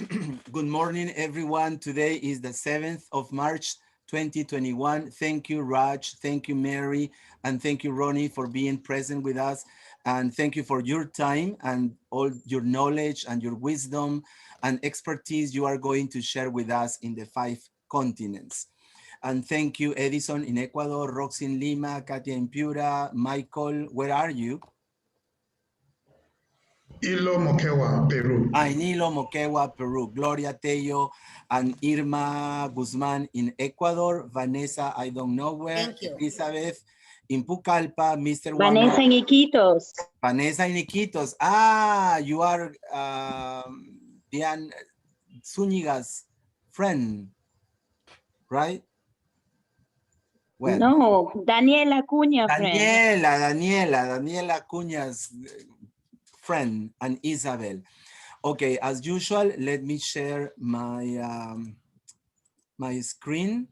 Good morning, everyone. Today is the 7th of March, 2021. Thank you, Raj. Thank you, Mary. And thank you, Ronnie, for being present with us. And thank you for your time and all your knowledge and your wisdom and expertise you are going to share with us in the 5 continents. And thank you, Edison in Ecuador, Roxy in Lima, Katia in Piura, Michael, where are you? Hilo Moquegua, Peru. Ainilo Moquegua, Peru. Gloria Tello and Irma Guzman in Ecuador. Vanessa, I don't know where. Thank you. Elizabeth in Pucallpa. Mr. Vanessa Wang. en Iquitos. Vanessa in Iquitos. Ah, you are Diane Zúñiga's friend, right? Well, No, Daniela Cuña, friend. Daniela Cuña's friend, and Isabel. Okay, as usual, let me share my my screen,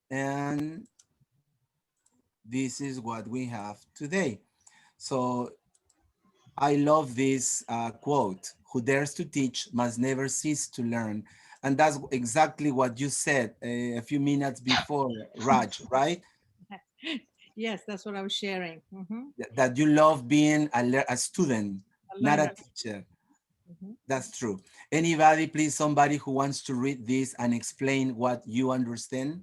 and this is what we have today. So I love this quote: "Who dares to teach must never cease to learn." And that's exactly what you said a few minutes before, Raj, right? Yes, that's what I was sharing. That you love being a student, not a teacher. That's true. Anybody, please, somebody who wants to read this and explain what you understand?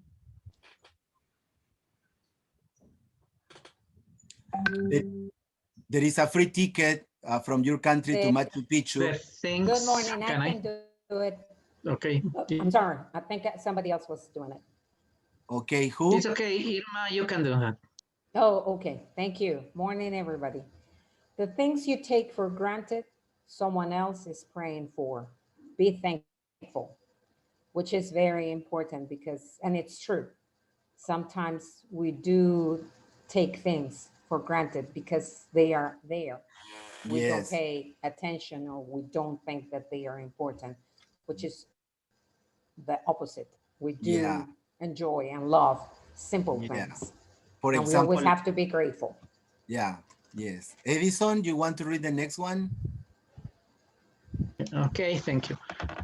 There is a free ticket from your country to Machu Picchu. Good morning, I can do it. Okay. I'm sorry, I think somebody else was doing it. Okay, who? It's okay, Irma, you can do that. Oh, okay, thank you. Morning, everybody. The things you take for granted, someone else is praying for. Be thankful, which is very important because, and it's true, sometimes we do take things for granted because they are there. We don't pay attention or we don't think that they are important, which is the opposite. We do enjoy and love simple things. For and example, we always have to be grateful. Yeah, yes. Edison, you want to read the next one? Okay, thank you.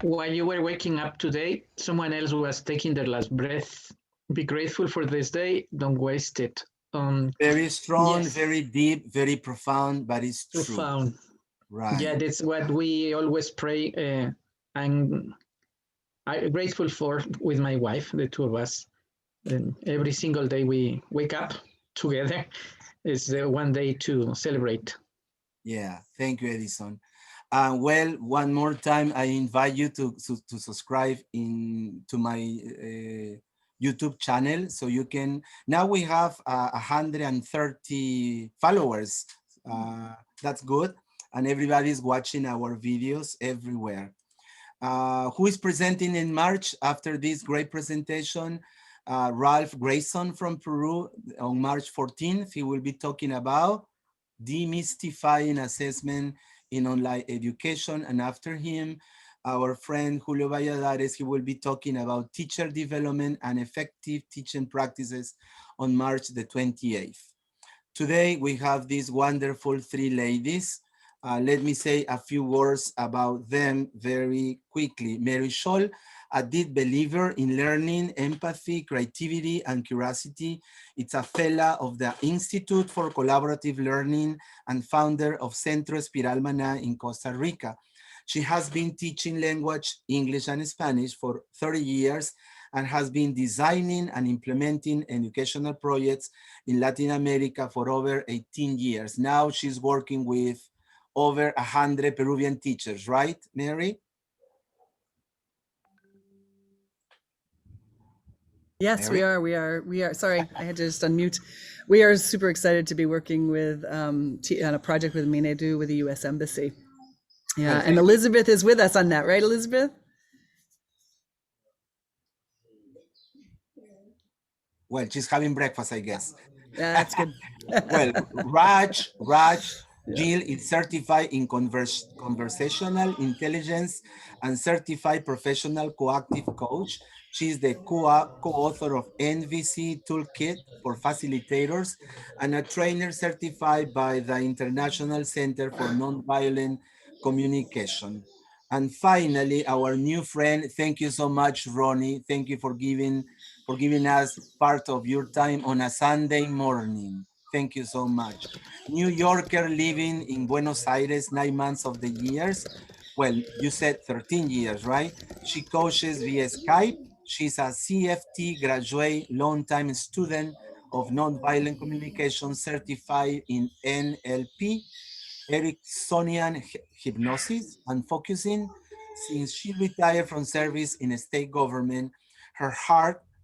While you were waking up today, someone else was taking their last breath. Be grateful for this day, don't waste it. Very strong, yes. very deep, very profound, but it's profound. True. Right. Yeah, that's what we always pray. And I'm grateful for with my wife, the two of us. And every single day we wake up together. It's the one day to celebrate. Yeah, thank you, Edison. Well, one more time, I invite you to subscribe to my YouTube channel so you can, now we have 130 followers. That's good. And everybody's watching our videos everywhere. Who is presenting in March after this great presentation? Ralph Grayson from Peru on March 14th. He will be talking about demystifying assessment in online education. And after him, our friend Julio Valladares, he will be talking about teacher development and effective teaching practices on March the 28th. Today, we have these wonderful 3 ladies. Let me say a few words about them very quickly. Mary Scholl, a deep believer in learning, empathy, creativity, and curiosity. It's a fellow of the Institute for Collaborative Learning and founder of Centro Espiral Mana in Costa Rica. She has been teaching language, English and Spanish for 30 years and has been designing and implementing educational projects in Latin America for over 18 years. Now she's working with over 100 Peruvian teachers, right, Mary? Yes, Mary? we are. Sorry, I had to just unmute. We are super excited to be working with on a project with Minedu with the U.S. Embassy. Yeah, perfect. And Elizabeth is with us on that, right, Elizabeth? Well, she's having breakfast, I guess. Yeah, that's good. Well, Raj Gill is certified in conversational intelligence and certified professional coactive coach. She's the co-author of NVC Toolkit for Facilitators and a trainer certified by the International Center for Nonviolent Communication. And finally, our new friend, thank you so much, Ronnie. Thank you for giving us part of your time on a Sunday morning. Thank you so much. New Yorker living in Buenos Aires 9 months of the years. Well, you said 13 years, right? She coaches via Skype. She's a CFT graduate, long-time student of Nonviolent Communication, certified in NLP, Ericksonian hypnosis, and focusing. Since she retired from service in a state government,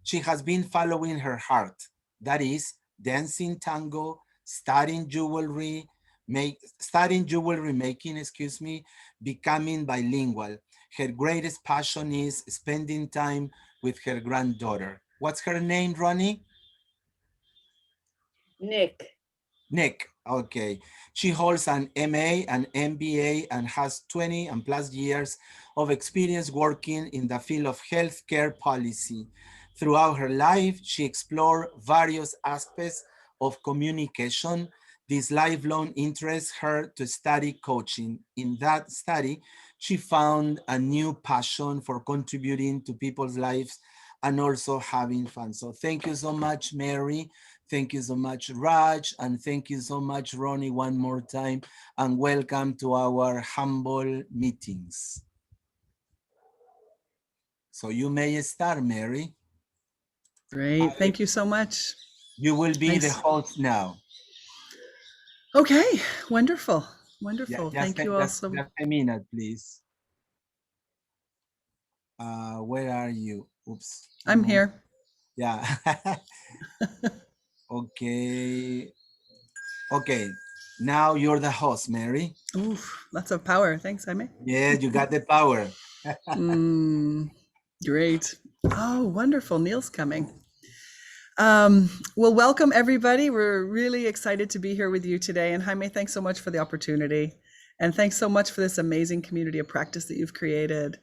she has been following her heart. That is, dancing tango, studying jewelry making, becoming bilingual. Her greatest passion is spending time with her granddaughter. What's her name, Ronnie? Nick, okay. She holds an MA, an MBA, and has 20 and plus years of experience working in the field of healthcare policy. Throughout her life, she explored various aspects of communication. This lifelong interests her to study coaching. In that study, she found a new passion for contributing to people's lives and also having fun. So thank you so much, Mary. Thank you so much, Raj, and thank you so much, Ronnie, one more time, and welcome to our humble meetings. So you may start, Mary. Great, thank you so much. You will be Thanks. the host now. Okay, wonderful, wonderful. Yeah, thank you all just so much. a minute, please. Where are you? Oops. I'm here. Yeah. Okay. Okay. Now you're the host, Mary. Oof, lots of power. Thanks, Jaime. Yeah, you got the power. Great. Oh, wonderful. Neil's coming. Well, welcome everybody. We're really excited to be here with you today. And Jaime, thanks so much for the opportunity. And thanks so much for this amazing community of practice that you've created.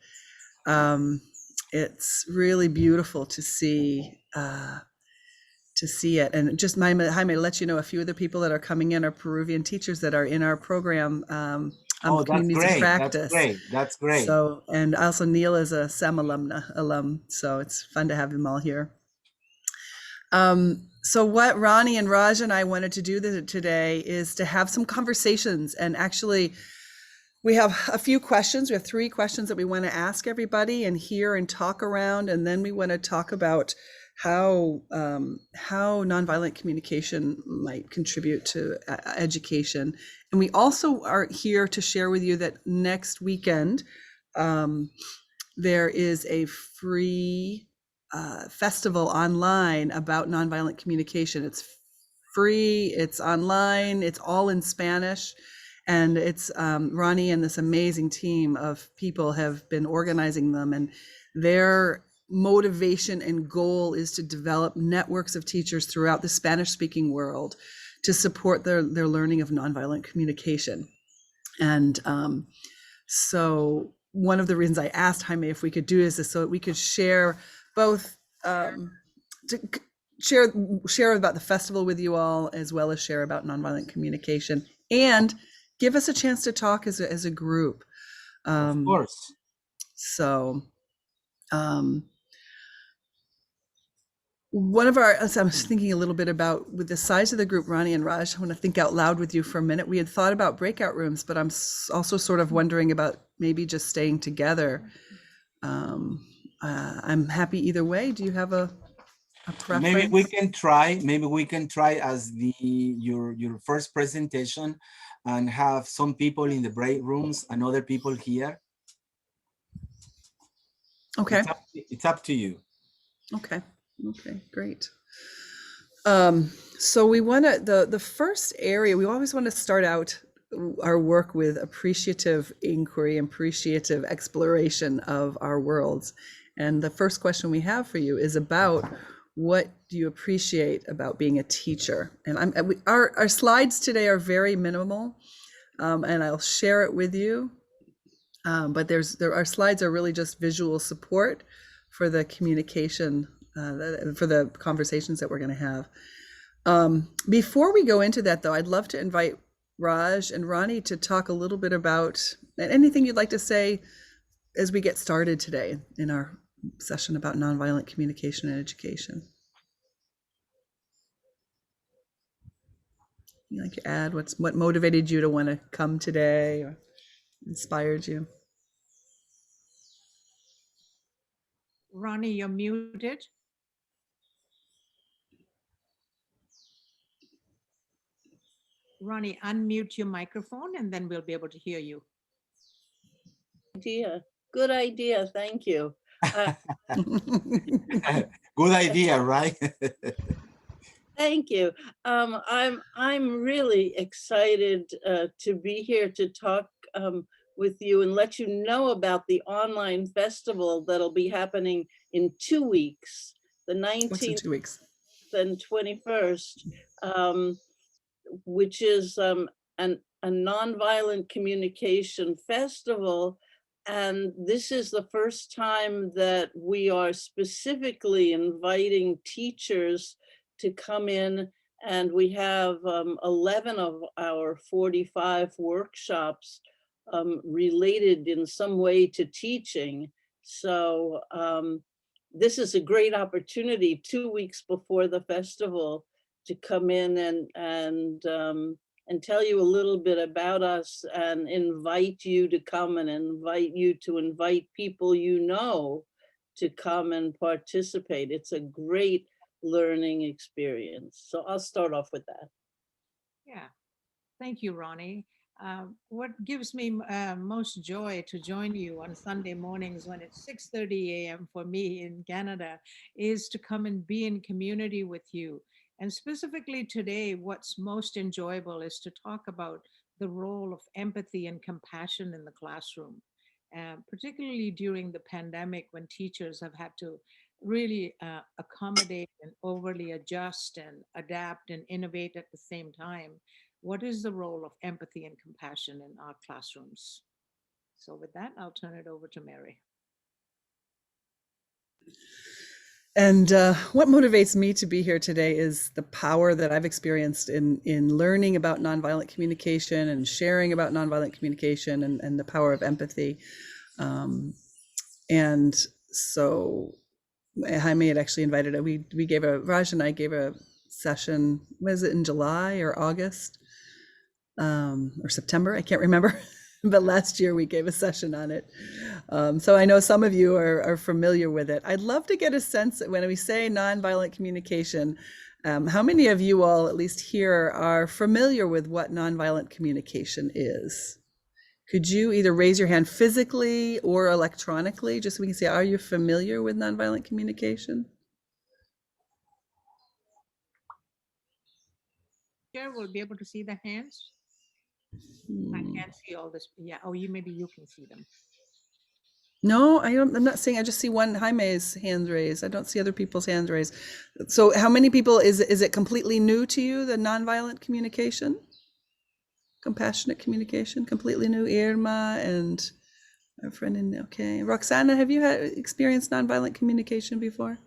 It's really beautiful to see it. And just Jaime, to let you know, a few of the people that are coming in are Peruvian teachers that are in our program. Oh, that's great. Practice. That's great. That's great. So, and also Neil is a SEM alum. So it's fun to have them all here. So what Ronnie and Raj and I wanted to do today is to have some conversations, and actually we have a few questions. We have 3 questions that we want to ask everybody and hear and talk around. And then we want to talk about how nonviolent communication might contribute to education. And we also are here to share with you that next weekend, there is a free festival online about nonviolent communication. It's free, it's online, it's all in Spanish. And it's Ronnie and this amazing team of people have been organizing them, and their motivation and goal is to develop networks of teachers throughout the Spanish-speaking world to support their learning of nonviolent communication. And so one of the reasons I asked Jaime if we could do this is so that we could share both, share about the festival with you all, as well as share about nonviolent communication, and give us a chance to talk as a group. Of course. So, as I was thinking a little bit about with the size of the group, Ronnie and Raj, I want to think out loud with you for a minute. We had thought about breakout rooms, but I'm also sort of wondering about maybe just staying together. I'm happy either way. Do you have a preference? Maybe we can try as your first presentation and have some people in the break rooms and other people here. Okay. It's up to you. Okay, great. So we want to, the first area, we always want to start out our work with appreciative inquiry, appreciative exploration of our worlds. And the first question we have for you is about what do you appreciate about being a teacher? And our slides today are very minimal, and I'll share it with you. But our slides are really just visual support for the communication, for the conversations that we're going to have. Before we go into that, though, I'd love to invite Raj and Ronnie to talk a little bit about anything you'd like to say as we get started today in our session about nonviolent communication and education. You like to add what motivated you to want to come today or inspired you? Ronnie, you're muted. Ronnie, unmute your microphone and then we'll be able to hear you. Good idea. Thank you. Good idea, right? Thank you. I'm really excited to be here to talk with you and let you know about the online festival that'll be happening in 2 weeks, the 19th What's in 2 weeks? and 21st, which is a nonviolent communication festival. And this is the first time that we are specifically inviting teachers to come in, and we have 11 of our 45 workshops related in some way to teaching. So this is a great opportunity 2 weeks before the festival to come in and tell you a little bit about us and invite you to come and invite you to invite people you know to come and participate. It's a great learning experience. So I'll start off with that. Yeah, thank you, Ronnie. What gives me most joy to join you on Sunday mornings when it's 6:30 a.m. for me in Canada is to come and be in community with you. And specifically today, what's most enjoyable is to talk about the role of empathy and compassion in the classroom, particularly during the pandemic when teachers have had to really accommodate and overly adjust and adapt and innovate at the same time. What is the role of empathy and compassion in our classrooms? So with that, I'll turn it over to Mary. And what motivates me to be here today is the power that I've experienced in learning about nonviolent communication and sharing about nonviolent communication and the power of empathy. And so Jaime had actually invited, Raj and I gave a session, was it in July or August or September? I can't remember. But last year we gave a session on it. So I know some of you are familiar with it. I'd love to get a sense that when we say nonviolent communication, how many of you all, at least here, are familiar with what nonviolent communication is? Could you either raise your hand physically or electronically, just so we can say, are you familiar with nonviolent communication? Chair will be able to see the hands. I can't see all this. Yeah. Oh, maybe you can see them. No, I'm not saying, I just see one, Jaime's hand raised. I don't see other people's hands raised. So how many people, is it completely new to you, the nonviolent communication? Compassionate communication, completely new? Irma and our friend okay. Roxana, have you experienced nonviolent communication before?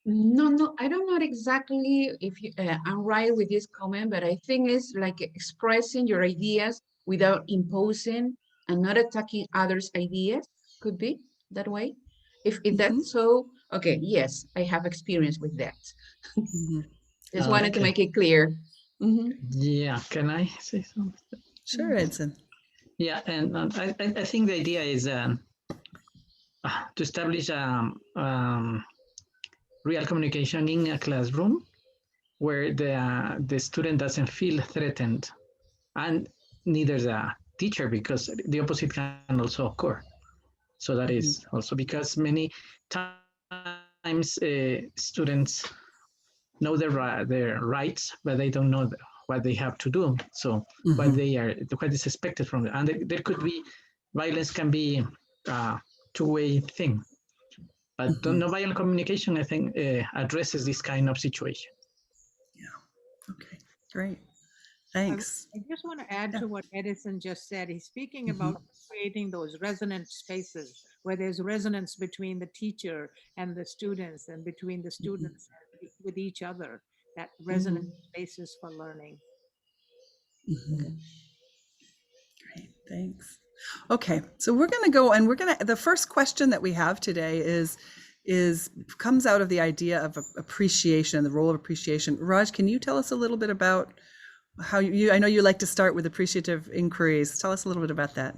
No, I don't know exactly if I'm right with this comment, but I think it's like expressing your ideas without imposing and not attacking others' ideas. Could be that way. If that's so, okay, yes, I have experience with that. Just wanted to make it clear. Yeah, can I say something? Sure, Edson. Yeah, and I think the idea is to establish real communication in a classroom where the student doesn't feel threatened, and neither the teacher, because the opposite can also occur. So that is also because many times students know their rights, but they don't know what they have to do. So what is expected from them, and there could be violence can be a two-way thing. But nonviolent communication, I think, addresses this kind of situation. Yeah. Okay. Great. Thanks. I just want to add to what Edison just said. He's speaking about creating those resonant spaces where there's resonance between the teacher and the students and between the students with each other, that resonant spaces for learning. Great, thanks. Okay, so we're going to go and the first question that we have today comes out of the idea of appreciation, the role of appreciation. Raj, can you tell us a little bit about how I know you like to start with appreciative inquiries. Tell us a little bit about that.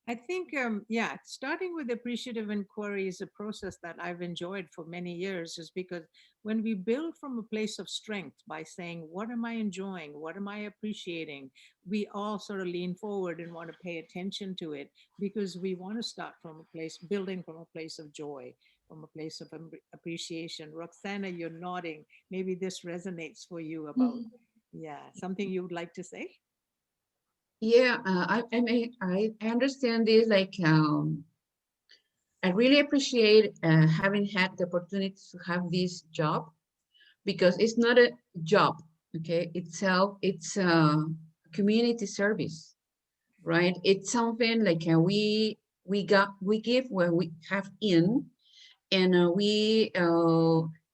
I think, yeah, starting with appreciative inquiry is a process that I've enjoyed for many years, is because when we build from a place of strength by saying, what am I enjoying? What am I appreciating? We all sort of lean forward and want to pay attention to it, because we want to start from a place, building from a place of joy, from a place of appreciation. Roxana, you're nodding. Maybe this resonates for you about, yeah, something you would like to say? Yeah, I understand this. Like, I really appreciate having had the opportunity to have this job, because it's not a job, okay? It's a community service, right? It's something like we give when we have in, and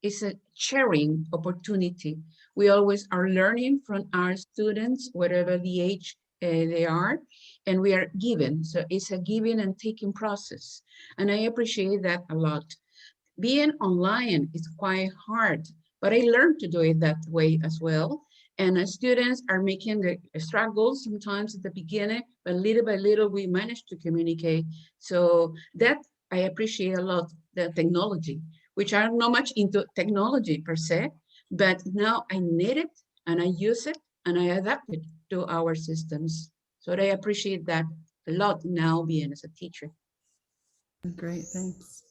it's a sharing opportunity. We always are learning from our students, whatever the age they are, and we are given. So it's a giving and taking process. And I appreciate that a lot. Being online is quite hard, but I learned to do it that way as well. And students are making the struggles sometimes at the beginning, but little by little we manage to communicate. So that I appreciate a lot, the technology, which I'm not much into technology per se, but now I need it and I use it and I adapt it to our systems. So I appreciate that a lot now being as a teacher. Great, thanks.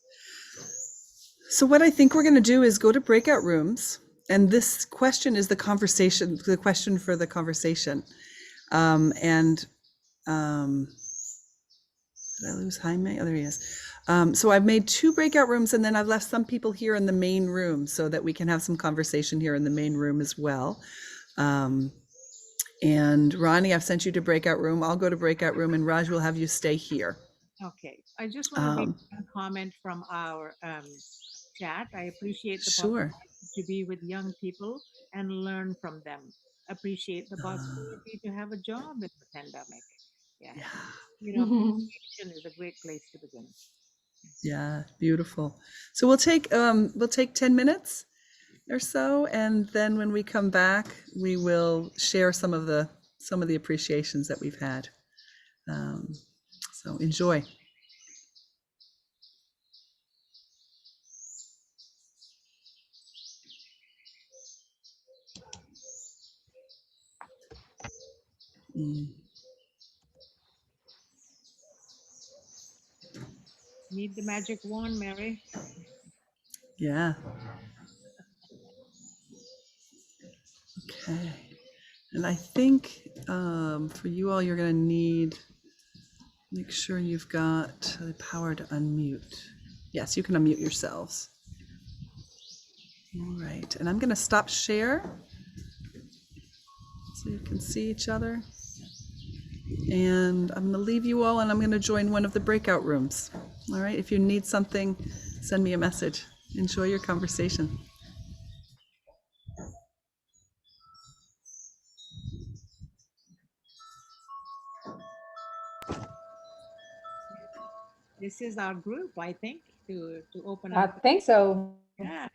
So what I think we're going to do is go to breakout rooms. And this question is the question for the conversation. Did I lose Jaime? Oh, there he is. So I've made 2 breakout rooms, and then I've left some people here in the main room so that we can have some conversation here in the main room as well. And Ronnie, I've sent you to breakout room. I'll go to breakout room, and Raj will have you stay here. Okay, I just want to make a comment from our chat. I appreciate the Sure. possibility to be with young people and learn from them. Appreciate the possibility to have a job in the pandemic. Yeah, you know, appreciation is a great place to begin. Yeah, beautiful. So we'll take 10 minutes or so, and then when we come back, we will share some of the appreciations that we've had. So enjoy. Need the magic wand, Mary? Yeah. Okay. And I think for you all, you're going to make sure you've got the power to unmute. Yes, you can unmute yourselves. All right. And I'm going to stop share so you can see each other. And I'm going to leave you all, and I'm going to join one of the breakout rooms. All right. If you need something, send me a message. Enjoy your conversation. This is our group, I think, to open I up. think so. Yeah,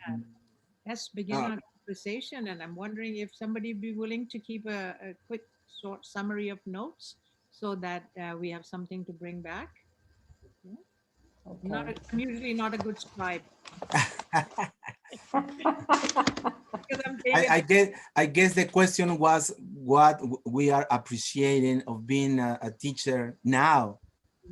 let's begin our conversation. And I'm wondering if somebody would be willing to keep a quick short summary of notes so that we have something to bring back. Yeah. Okay. I'm usually not a good scribe. I guess the question was what we are appreciating of being a teacher now.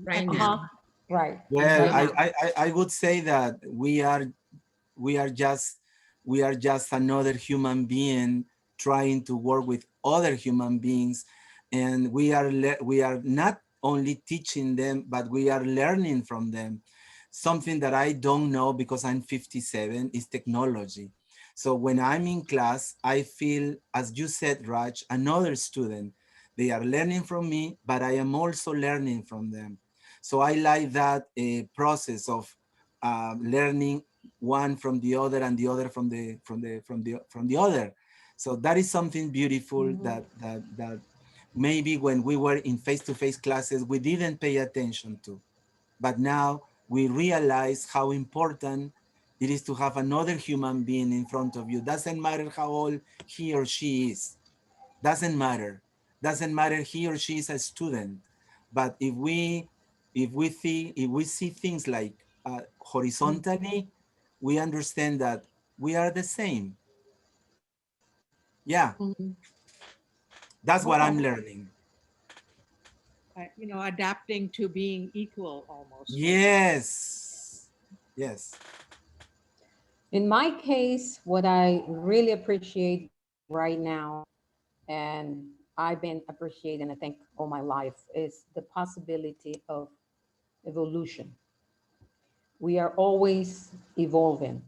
Right now. Right. Well, Right I would say that we are just another human being trying to work with other human beings, and we are not only teaching them, but we are learning from them. Something that I don't know because I'm 57 is technology. So when I'm in class, I feel, as you said, Raj, another student. They are learning from me, but I am also learning from them. So I like that process of learning one from the other and the other from the other. So that is something beautiful that maybe when we were in face-to-face classes, we didn't pay attention to. But now we realize how important it is to have another human being in front of you. Doesn't matter how old he or she is. Doesn't matter. Doesn't matter he or she is a student. But if we see things like horizontally, we understand that we are the same. Yeah, that's what I'm learning. You know, adapting to being equal almost. Yes, yes. In my case, what I really appreciate right now, and I've been appreciating, I think, all my life, is the possibility of evolution. We are always evolving.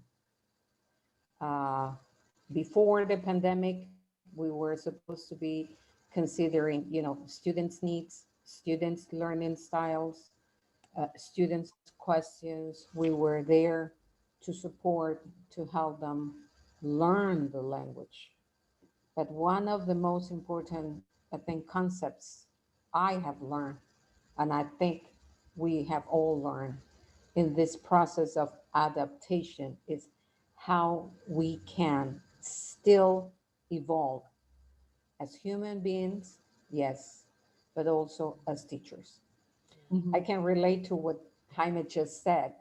Before the pandemic, we were supposed to be considering, you know, students' needs, students' learning styles, students' questions. We were there to support, to help them learn the language. But one of the most important, I think, concepts I have learned, and I think we have all learned in this process of adaptation, is how we can still evolve as human beings, yes, but also as teachers. I can relate to what Jaime just said.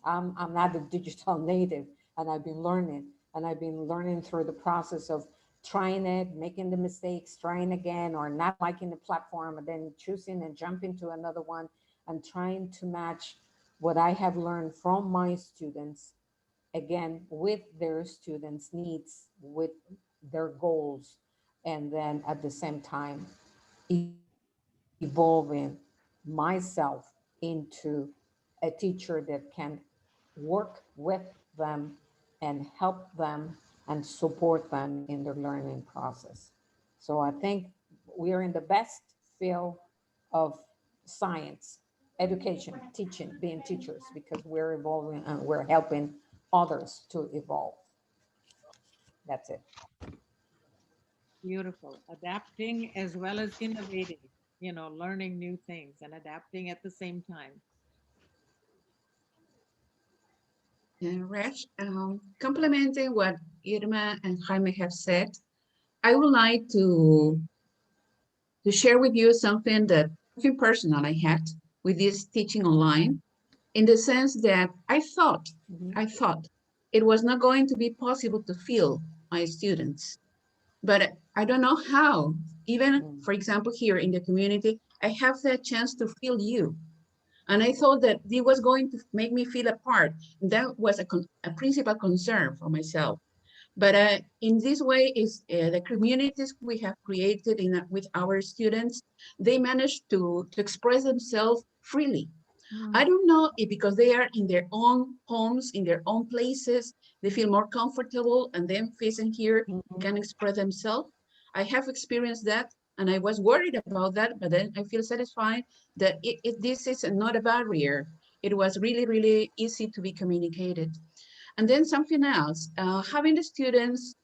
I'm not a digital native, and I've been learning through the process of trying it, making the mistakes, trying again, or not liking the platform, and then choosing and jumping to another one, and trying to match what I have learned from my students, again, with their students' needs, with their goals, and then at the same time, evolving myself into a teacher that can work with them and help them and support them in their learning process. So I think we are in the best field of science, education, teaching, being teachers, because we're evolving and we're helping others to evolve. That's it. Beautiful. Adapting as well as innovating, you know, learning new things and adapting at the same time. Raj, complementing what Irma and Jaime have said, I would like to share with you something that something personal I had with this teaching online, in the sense that I thought it was not going to be possible to feel my students, but I don't know how. Even, for example, here in the community, I have the chance to feel you. And I thought that it was going to make me feel apart. That was a principal concern for myself. But in this way, is the communities we have created with our students, they manage to express themselves freely. I don't know if because they are in their own homes, in their own places, they feel more comfortable, and then facing here can express themselves. I have experienced that, and I was worried about that, but then I feel satisfied that this is not a barrier. It was really, really easy to be communicated. And then something else, having the students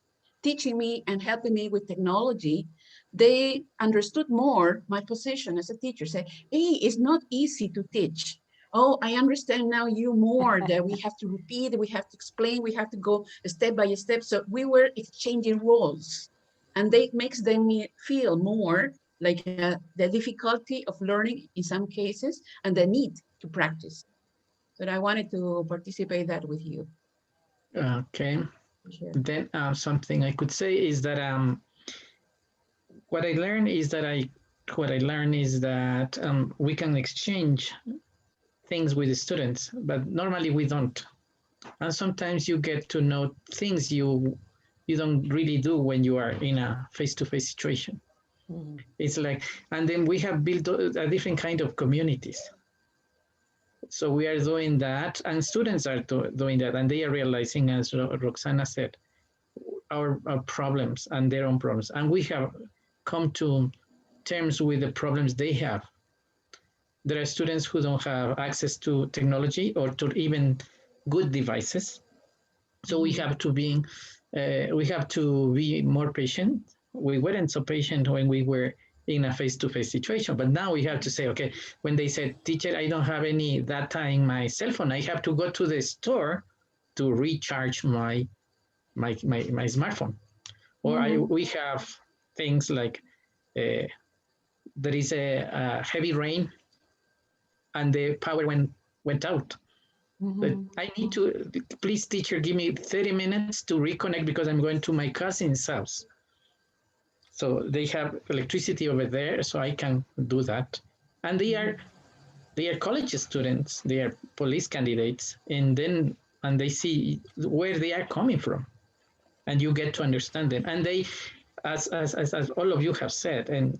teaching me and helping me with technology, they understood more my position as a teacher. Say, hey, it's not easy to teach. Oh, I understand now you more, that we have to repeat, we have to explain, we have to go step by step. So we were exchanging roles, and that makes them feel more like the difficulty of learning in some cases and the need to practice. But I wanted to participate that with you. Okay. Sure. Then something I could say is that what I learned is that we can exchange things with the students, but normally we don't. And sometimes you get to know things you don't really do when you are in a face-to-face situation. It's like, and then we have built a different kind of communities. So we are doing that, and students are doing that, and they are realizing, as Roxana said, our problems and their own problems. And we have come to terms with the problems they have. There are students who don't have access to technology or to even good devices. So we have to be more patient. We weren't so patient when we were in a face-to-face situation. But now we have to say, okay, when they said, teacher, I don't have any data in my cell phone, I have to go to the store to recharge my smartphone. Or we have things like there is a heavy rain and the power went out. But I need to, please teacher, give me 30 minutes to reconnect because I'm going to my cousin's house. So they have electricity over there, so I can do that. And they are college students, they are police candidates, and they see where they are coming from, and you get to understand them. And they, as all of you have said, and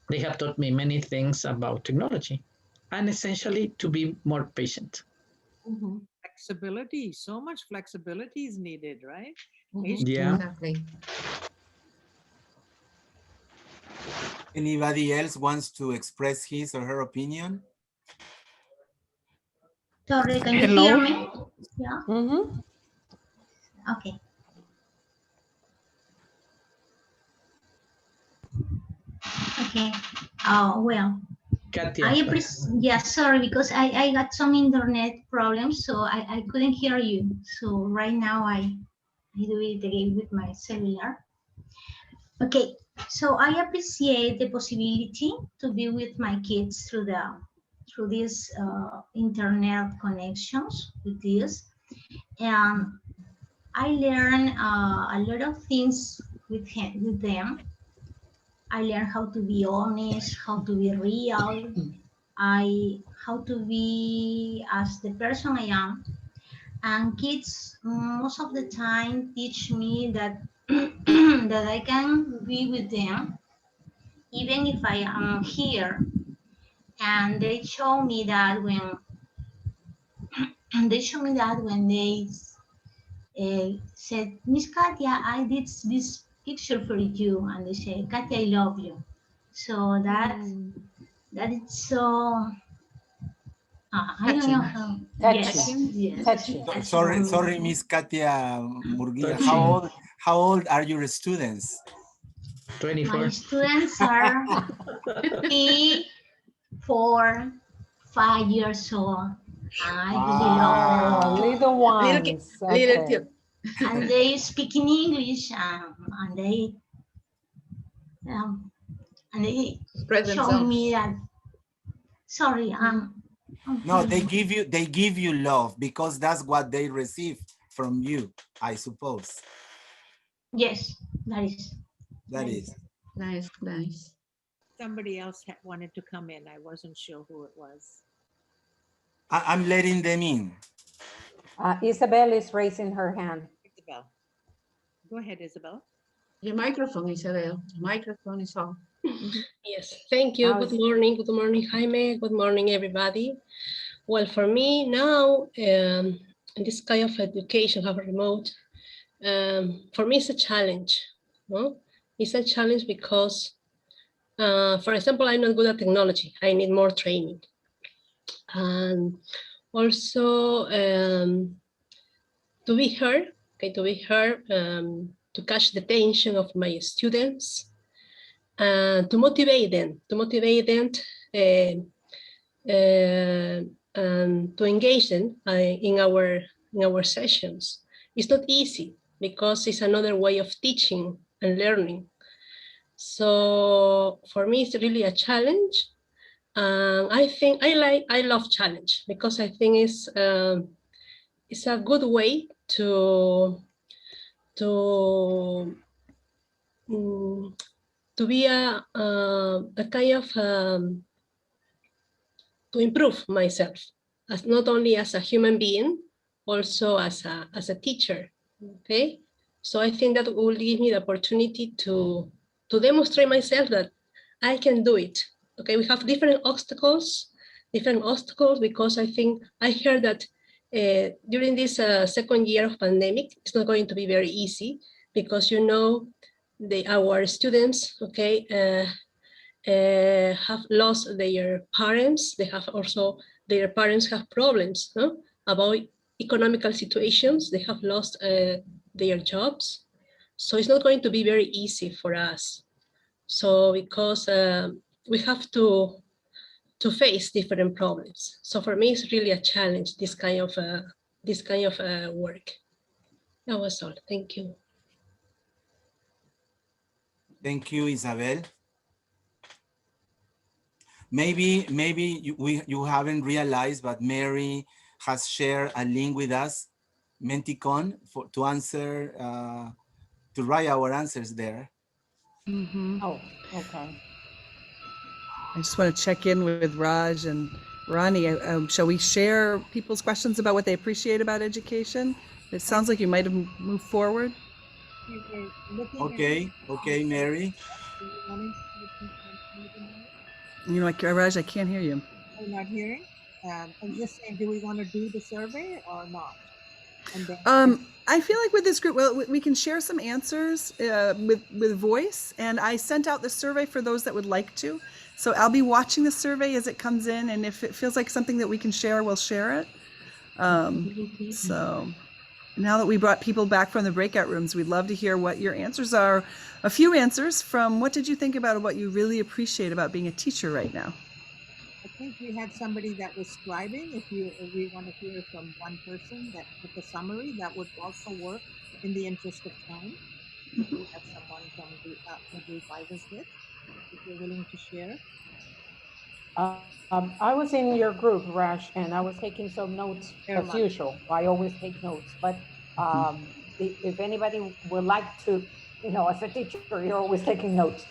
they have taught me many things about technology, and essentially to be more patient. Flexibility, so much flexibility is needed, right? Yeah. Exactly. Anybody else wants to express his or her opinion? Sorry, can you Hello? hear me? Yeah. Okay. Okay. Well, Katia. yeah, sorry, because I got some internet problems, so I couldn't hear you. So right now I do it again with my cellular. Okay, so I appreciate the possibility to be with my kids through these internet connections with this, and I learn a lot of things with them. I learn how to be honest, how to be real, how to be as the person I am. And kids most of the time teach me that that I can be with them even if I am here. And they show me that when they said, Miss Katia, I did this picture for you, and they say, Katia, I love you. So that is so I don't know how. Yes. Sorry, Miss Katia Murguia. How old are your students? 24. My students are 3, 4, 5 years old. I really love them. Little ones. Little And they speak in English, and they show me that. Sorry, No, they give you love because that's what they receive from you, I suppose. Yes, that is. Nice. Somebody else wanted to come in. I wasn't sure who it was. I'm letting them in. Isabel is raising her hand. Isabel. Go ahead, Isabel. Your microphone, Isabel. Microphone is on. Yes, thank you. Good morning, Jaime. Good morning, everybody. Well, for me now, in this kind of education, have a remote, for me it's a challenge. No? It's a challenge because, for example, I'm not good at technology. I need more training. And also to be heard, to catch the attention of my students, and to motivate them, and to engage them in our sessions. It's not easy because it's another way of teaching and learning. So for me, it's really a challenge. I think I love challenge because I think it's a good way to be a kind of to improve myself, as not only as a human being, also as a teacher. Okay, so I think that will give me the opportunity to demonstrate myself that I can do it. Okay, we have different obstacles because I think I heard that during this second year of pandemic, it's not going to be very easy because our students, okay, have lost their parents. They have also, their parents have problems about economical situations. They have lost their jobs. So it's not going to be very easy for us. So because we have to face different problems. So for me, it's really a challenge, this kind of work. That was all. Thank you. Thank you, Isabel. Maybe you haven't realized, but Mary has shared a link with us, Menticon, to answer, to write our answers there. Mm-hmm. Oh, okay. I just want to check in with Raj and Ronnie. Shall we share people's questions about what they appreciate about education? It sounds like you might have moved forward. Okay, okay, Mary. You know, like Raj, I can't hear you. Are you not hearing? I was just saying, do we want to do the survey or not? And then I feel like with this group, well, we can share some answers with voice, and I sent out the survey for those that would like to. So I'll be watching the survey as it comes in, and if it feels like something that we can share, we'll share it. So now that we brought people back from the breakout rooms, we'd love to hear what your answers are. A few answers from what did you think about what you really appreciate about being a teacher right now? I think we had somebody that was scribing. If we want to hear from one person that with a summary, that would also work in the interest of time. If we have someone from the group I was with, if you're willing to share. I was in your group, Raj, and I was taking some notes as usual. I always take notes, but if anybody would like to, you know, as a teacher, you're always taking notes.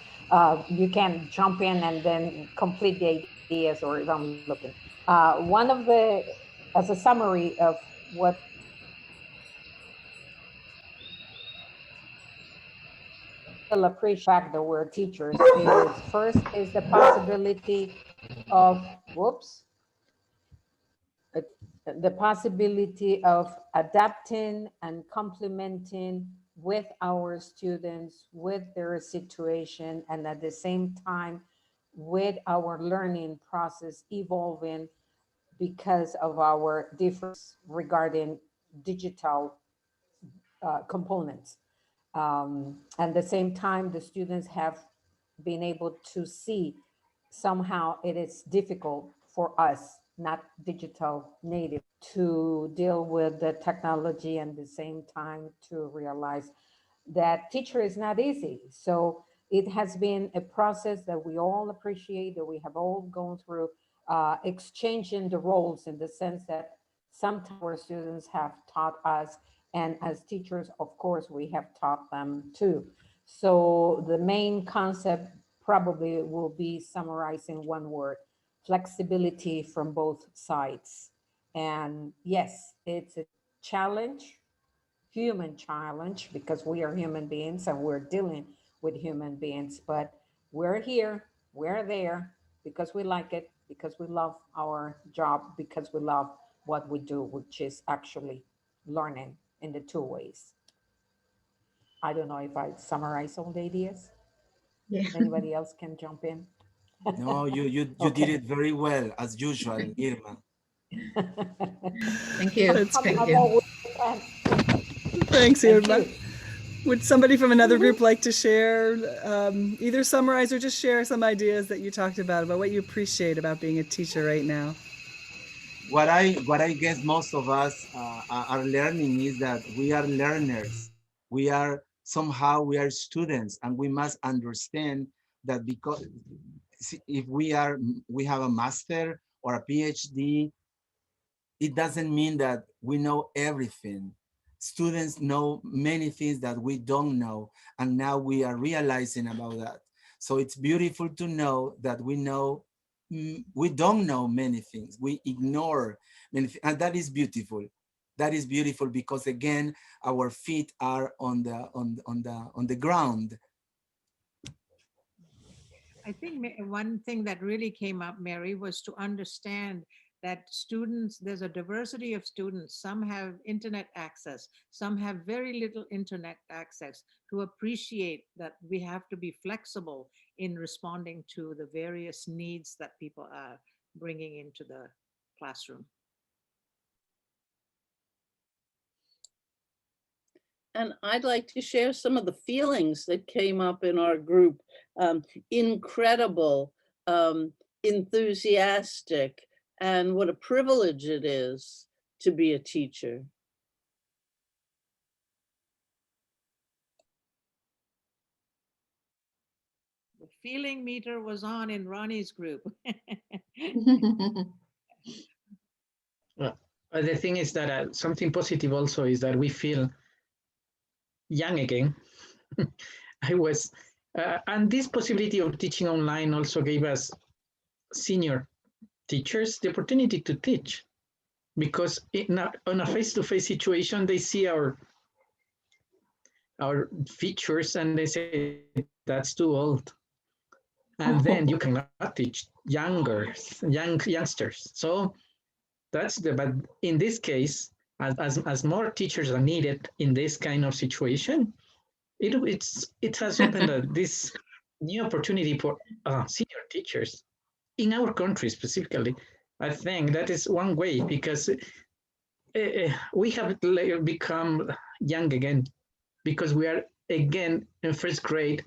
You can jump in and then complete the ideas, or if I'm looking. One of the, as a summary of what will appreciate that we're teachers is first is the possibility of, the possibility of adapting and complementing with our students, with their situation, and at the same time, with our learning process evolving because of our difference regarding digital components. At the same time, the students have been able to see somehow it is difficult for us, not digital native, to deal with the technology, and at the same time to realize that teacher is not easy. So it has been a process that we all appreciate, that we have all gone through, exchanging the roles in the sense that sometimes our students have taught us, and as teachers, of course, we have taught them too. So the main concept probably will be summarized in one word: flexibility from both sides. And yes, it's a challenge, human challenge, because we are human beings and we're dealing with human beings, but we're here, we're there because we like it, because we love our job, because we love what we do, which is actually learning in the two ways. I don't know if I summarize all the ideas. Yeah. Anybody else can jump in. No, you Okay. did it very well, as usual, Irma. Thank you. That's I'm great. always- Thanks, Thank Irma. you. Would somebody from another group like to share, either summarize or just share some ideas that you talked about what you appreciate about being a teacher right now? What I guess most of us are learning is that we are learners. We are students, and we must understand that because if we have a master or a PhD, it doesn't mean that we know everything. Students know many things that we don't know, and now we are realizing about that. So it's beautiful to know that we don't know many things. We ignore many things, and that is beautiful. That is beautiful because again, our feet are on the ground. I think one thing that really came up, Mary, was to understand that students, there's a diversity of students. Some have internet access, some have very little internet access, to appreciate that we have to be flexible in responding to the various needs that people are bringing into the classroom. And I'd like to share some of the feelings that came up in our group. Incredible, enthusiastic, and what a privilege it is to be a teacher. The feeling meter was on in Ronnie's group. Well, the thing is that something positive also is that we feel young again. I was, and this possibility of teaching online also gave us senior teachers the opportunity to teach, because on a face-to-face situation, they see our features and they say, that's too old. And then you cannot teach youngsters. So but in this case, as more teachers are needed in this kind of situation, it has opened this new opportunity for senior teachers in our country specifically. I think that is one way, because we have become young again, because we are again in first grade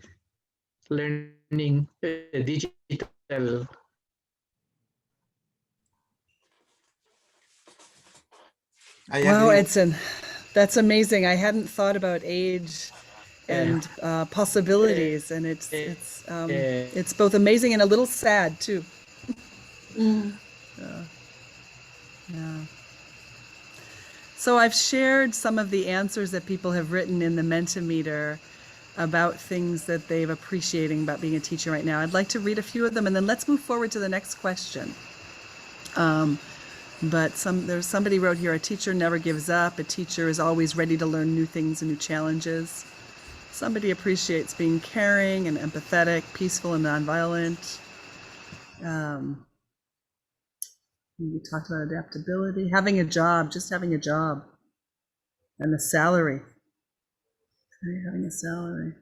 learning digital. Wow, Edson, that's amazing. I hadn't thought about age and possibilities, and it's both amazing and a little sad too. Yeah. So I've shared some of the answers that people have written in the Mentimeter about things that they're appreciating about being a teacher right now. I'd like to read a few of them, and then let's move forward to the next question. But there's somebody wrote here, a teacher never gives up. A teacher is always ready to learn new things and new challenges. Somebody appreciates being caring and empathetic, peaceful and nonviolent. We talked about adaptability, having a job, just having a job, and the salary. Okay, having a salary.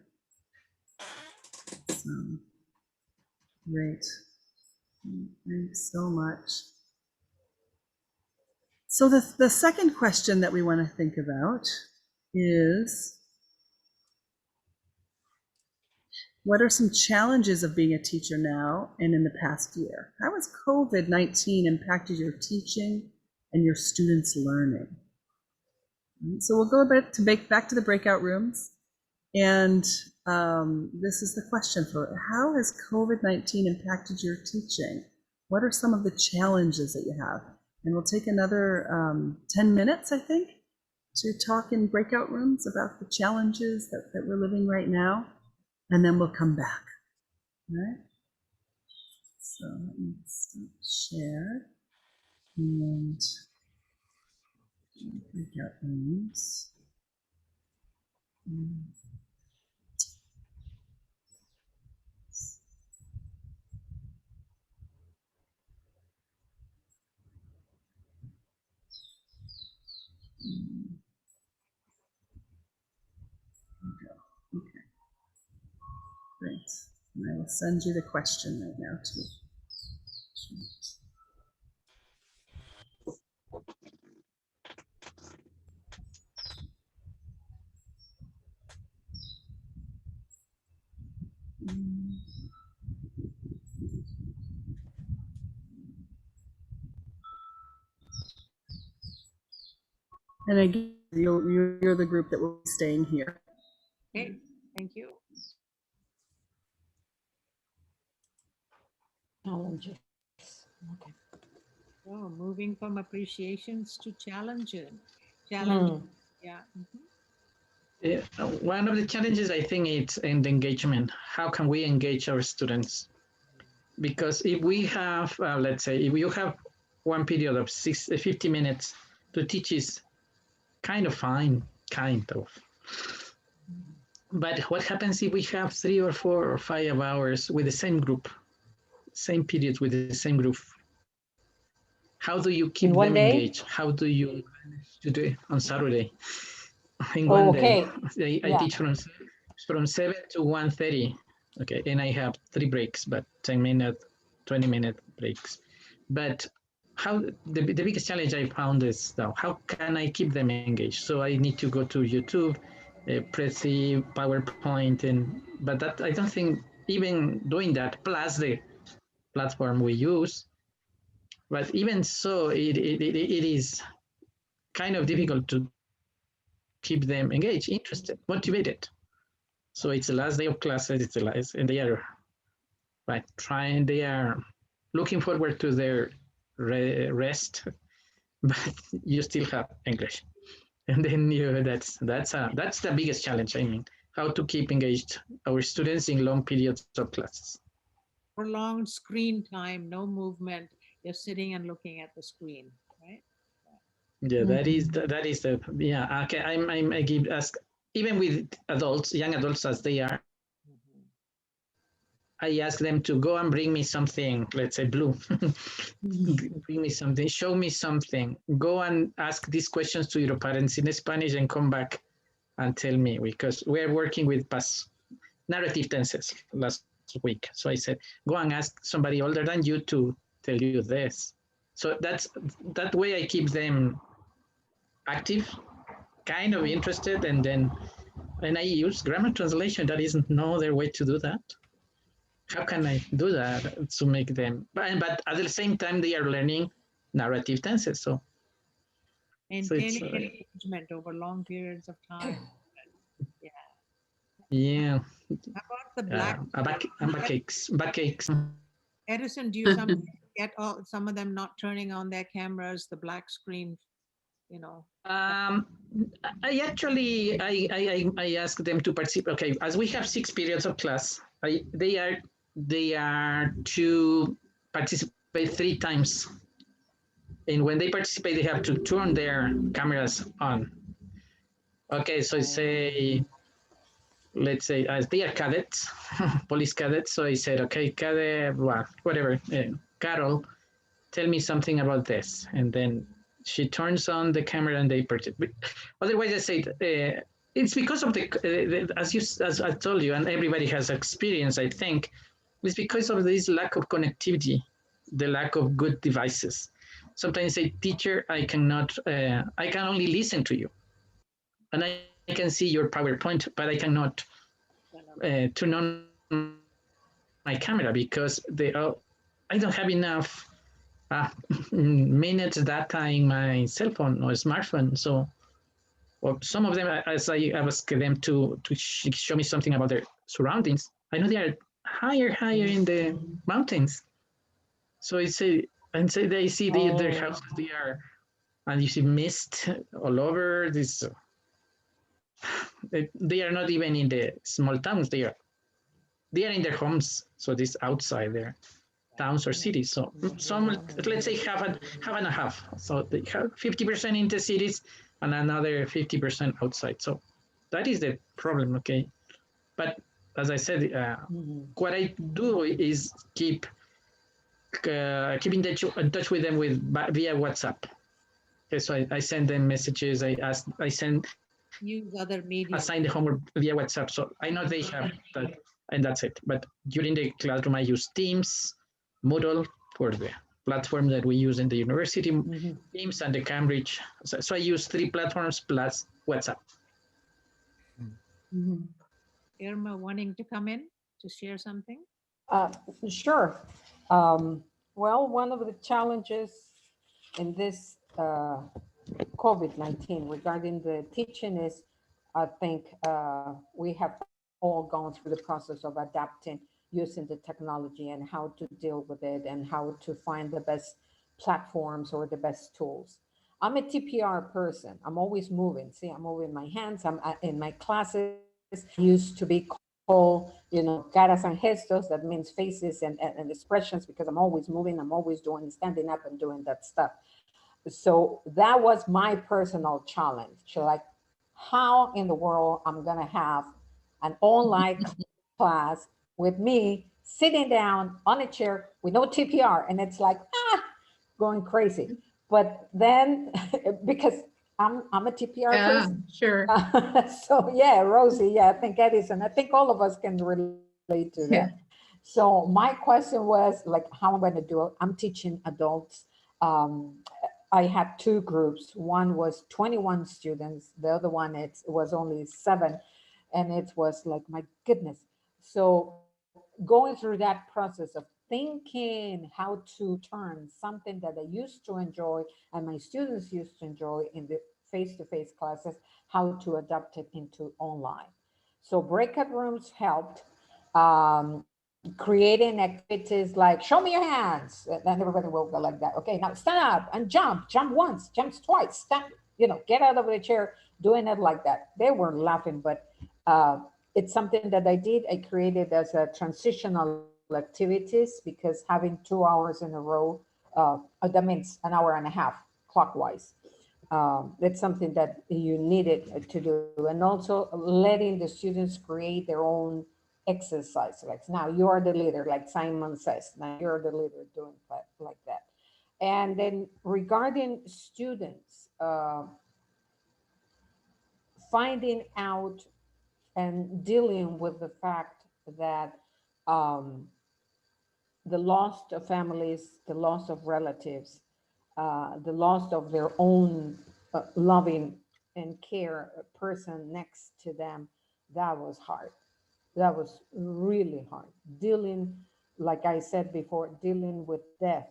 So, great. Thanks so much. So the second question that we want to think about is, what are some challenges of being a teacher now and in the past year? How has COVID-19 impacted your teaching and your students' learning? So we'll go back to the breakout rooms. And this is the question for how has COVID-19 impacted your teaching? What are some of the challenges that you have? And we'll take another 10 minutes, I think, to talk in breakout rooms about the challenges that we're living right now. And then we'll come back. All right? So let me share. And breakout rooms. Okay. Great. And I will send you the question right now too. And again, you're the group that will be staying here. Okay, thank you. Challenges. Okay. So moving from appreciations to challenges. Yeah. One of the challenges, I think, it's in the engagement. How can we engage our students? Because if we have, let's say, if you have one period of 50 minutes to teach is kind of fine, kind of. But what happens if we have 3 or 4 or 5 hours with the same group, same periods with the same group? How do you keep them engaged? How do you do it on Saturday? In one day, I teach from 7 to 1:30. Okay, and I have 3 breaks, but 10-minute, 20-minute breaks. But how the biggest challenge I found is now, how can I keep them engaged? So I need to go to YouTube a pretty PowerPoint, but that I don't think even doing that plus the platform we use, but even so, it is kind of difficult to keep them engaged, interested, motivated. So it's the last day of classes, it's the last, and they are they are looking forward to their rest, but you still have English. And then that's the biggest challenge. I mean, how to keep engaged our students in long periods of classes. Prolonged screen time, no movement. You're sitting and looking at the screen, right? Yeah, that is the yeah. Okay, I give ask even with adults, young adults as they are. I ask them to go and bring me something, let's say blue. Bring me something, show me something. Go and ask these questions to your parents in Spanish and come back and tell me, because we're working with past narrative tenses last week. So I said, go and ask somebody older than you to tell you this. So that way I keep them active, kind of interested, and I use grammar translation. That isn't no other way to do that. How can I do that to make them, but at the same time, they are learning narrative tenses. So Maintaining engagement over long periods of time. Yeah. Yeah. How about the black? Backaches. Edison, do you sometimes get some of them not turning on their cameras, the black screen, you know? I actually I ask them to participate. Okay, as we have 6 periods of class, they are to participate 3 times, and when they participate, they have to turn their cameras on. Okay, so say, let's say, as they are cadets, police cadets. So I said, okay, cadet, whatever, Carol, tell me something about this, and then she turns on the camera and they participate. Otherwise, I say it's because of as I told you, and everybody has experience. I think it's because of this lack of connectivity, the lack of good devices. Sometimes I say, teacher, I cannot. I can only listen to you, and I can see your PowerPoint, but I cannot turn on my camera because I don't have enough minutes data in my cell phone or smartphone. So, or some of them, as I ask them to show me something about their surroundings, I know they are higher in the mountains. So I say, and say they see their houses, they are, and you see mist all over this. They are not even in the small towns. They are in their homes. So this outside there. Towns or cities. So some, let's say half and a half. So they have 50% in the cities and another 50% outside. So that is the problem, okay? But as I said, what I do is keep in touch with them via WhatsApp. Okay, so I send them messages. I send use other media. Assign the homework via WhatsApp. So I know they have that, and that's it. But during the classroom, I use Teams, Moodle for the platform that we use in the university, Teams and the Cambridge. So I use 3 platforms plus WhatsApp. Irma wanting to come in to share something? Sure. Well, one of the challenges in this COVID-19 regarding the teaching is, I think we have all gone through the process of adapting using the technology and how to deal with it and how to find the best platforms or the best tools. I'm a TPR person. I'm always moving. See, I'm moving my hands. I'm in my classes. Used to be called, caras and gestos. That means faces and expressions, because I'm always moving. I'm always standing up and doing that stuff. So that was my personal challenge. Like, how in the world I'm going to have an online class with me sitting down on a chair with no TPR, and it's like going crazy. But then because I'm a TPR person. Sure. So yeah, Rosie, I think Edison, I think all of us can relate to that. Yeah. So my question was like, how I'm going to do it. I'm teaching adults. I had two groups. One was 21 students. The other one, it was only 7. And it was like, my goodness. So going through that process of thinking how to turn something that I used to enjoy and my students used to enjoy in the face-to-face classes, how to adapt it into online. So breakout rooms helped. Creating activities like show me your hands, then everybody will go like that. Okay, now stand up and jump once, jumps twice, stand, get out of the chair, doing it like that. They were laughing, but it's something that I did. I created as a transitional activities because having 2 hours in a row, that means an hour and a half clockwise. That's something that you needed to do. And also letting the students create their own exercise. Like now you are the leader, like Simon says, now you're the leader doing that, like that. And then regarding students, finding out and dealing with the fact that the loss of families, the loss of relatives, the loss of their own loving and care person next to them, that was hard. That was really hard. Dealing, like I said before, dealing with death,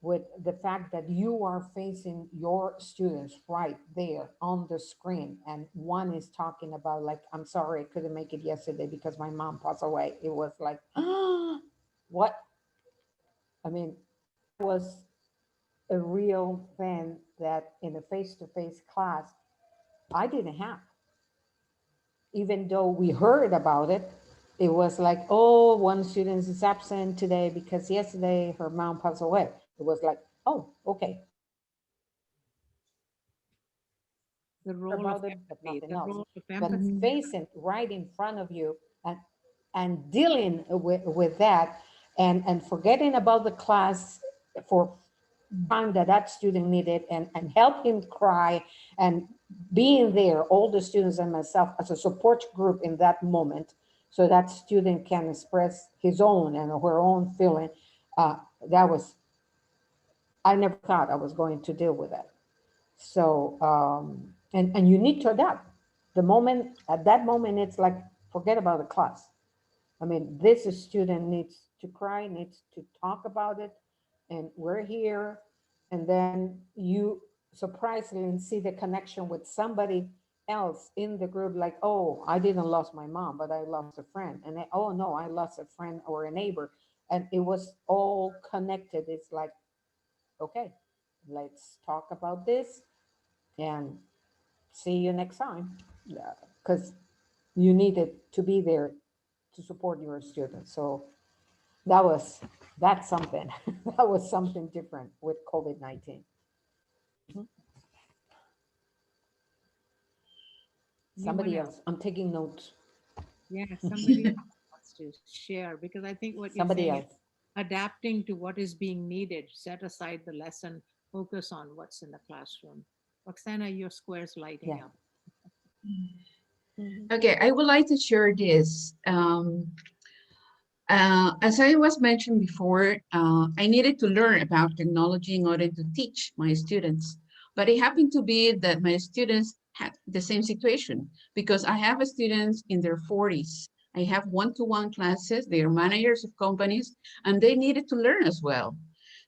with the fact that you are facing your students right there on the screen. And one is talking about like, I'm sorry, I couldn't make it yesterday because my mom passed away. It was like, what? I mean, that was a real thing that in a face-to-face class, I didn't have. Even though we heard about it, it was like, oh, one student is absent today because yesterday her mom passed away. It was like, oh, okay. The role of empathy, the role of But empathy. facing right in front of you and dealing with that and forgetting about the class for time that student needed and help him cry and being there, all the students and myself as a support group in that moment, so that student can express his own and her own feeling. That was, I never thought I was going to deal with that. So, and you need to adapt. At that moment, it's like, forget about the class. I mean, this student needs to cry, needs to talk about it, and we're here. And then you surprisingly see the connection with somebody else in the group, like, oh, I didn't lose my mom, but I lost a friend. And oh no, I lost a friend or a neighbor. And it was all connected. It's like, okay, let's talk about this and see you next time. Because you needed to be there to support your students. So that's something. That was something different with COVID-19. Somebody else. I'm taking notes. Yeah, somebody else wants to share, because I think what you're Somebody saying else. is adapting to what is being needed, set aside the lesson, focus on what's in the classroom. Roxana, your square's lighting Yeah. up. Okay, I would like to share this. As I was mentioned before, I needed to learn about technology in order to teach my students. But it happened to be that my students had the same situation, because I have students in their 40s. I have one-to-one classes, they are managers of companies, and they needed to learn as well.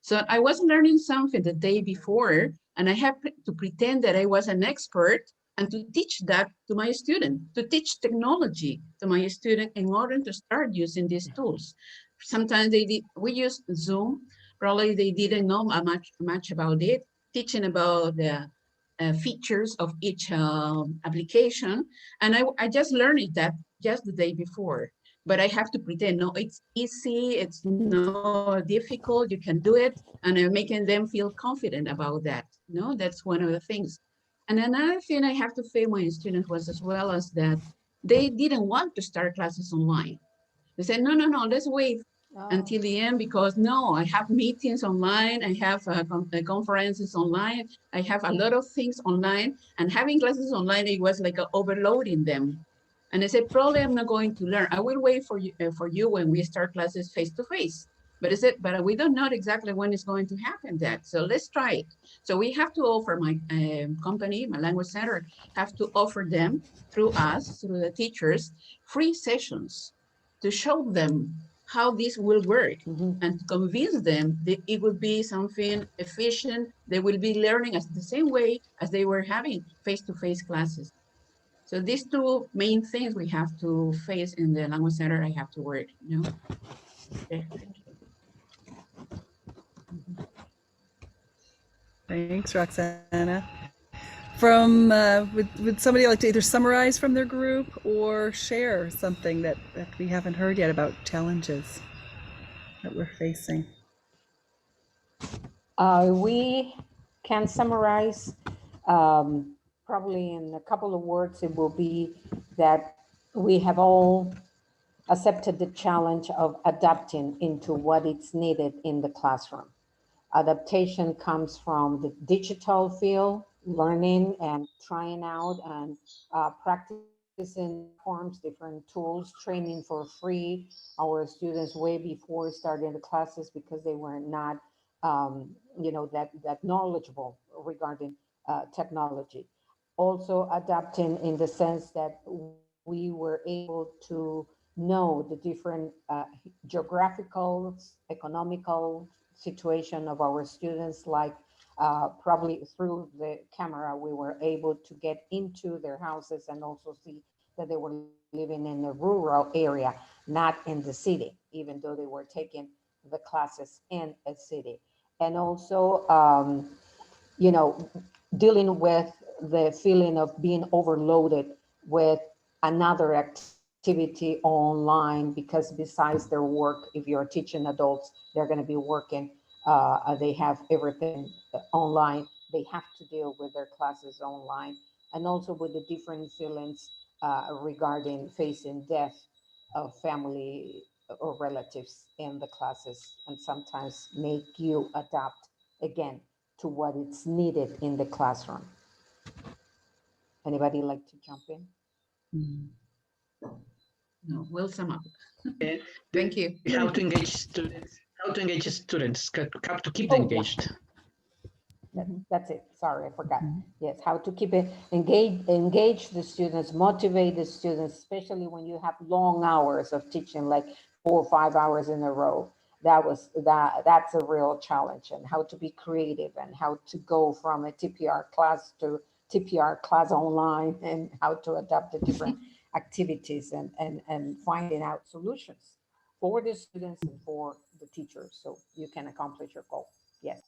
So I was learning something the day before, and I had to pretend that I was an expert and to teach that to my student, to teach technology to my student in order to start using these tools. Sometimes we use Zoom, probably they didn't know much about it, teaching about the features of each application. And I just learned that just the day before, but I have to pretend, no, it's easy, it's not difficult, you can do it. And I'm making them feel confident about that. No, that's one of the things. And another thing I have to say my students was as well as that they didn't want to start classes online. They said, no, let's wait until the end, because no, I have meetings online, I have conferences online, I have a lot of things online, and having classes online, it was like overloading them. And I said, probably I'm not going to learn. I will wait for you when we start classes face to face. but we don't know exactly when it's going to happen that. So let's try it. So we have to offer, my company, my language center, have to offer them through us, through the teachers, free sessions to show them how this will work and to convince them that it will be something efficient. They will be learning as the same way as they were having face-to-face classes. So these two main things we have to face in the language center. I have to work, you know. Okay, thank you. Thanks, Roxana. From, would somebody like to either summarize from their group or share something that we haven't heard yet about challenges that we're facing? We can summarize probably in a couple of words. It will be that we have all accepted the challenge of adapting into what is needed in the classroom. Adaptation comes from the digital field, learning and trying out and practicing forms, different tools, training for free. Our students way before starting the classes because they were not, you know, that knowledgeable regarding technology. Also adapting in the sense that we were able to know the different geographical, economical situation of our students, like probably through the camera, we were able to get into their houses and also see that they were living in a rural area, not in the city, even though they were taking the classes in a city. And also, you know, dealing with the feeling of being overloaded with another activity online, because besides their work, if you're teaching adults, they're going to be working, they have everything online. They have to deal with their classes online, and also with the different feelings regarding facing death of family or relatives in the classes, and sometimes make you adapt again to what is needed in the classroom. Anybody like to jump in? No, we'll sum up. Yeah. Thank you. How to engage students, how to keep them engaged. That's it. Sorry, I forgot. Yes, how to keep it engage the students, motivate the students, especially when you have long hours of teaching, like 4 or 5 hours in a row. That's a real challenge, and how to be creative and how to go from a TPR class to TPR class online, and how to adapt the different activities and finding out solutions for the students and for the teachers so you can accomplish your goal. Yes.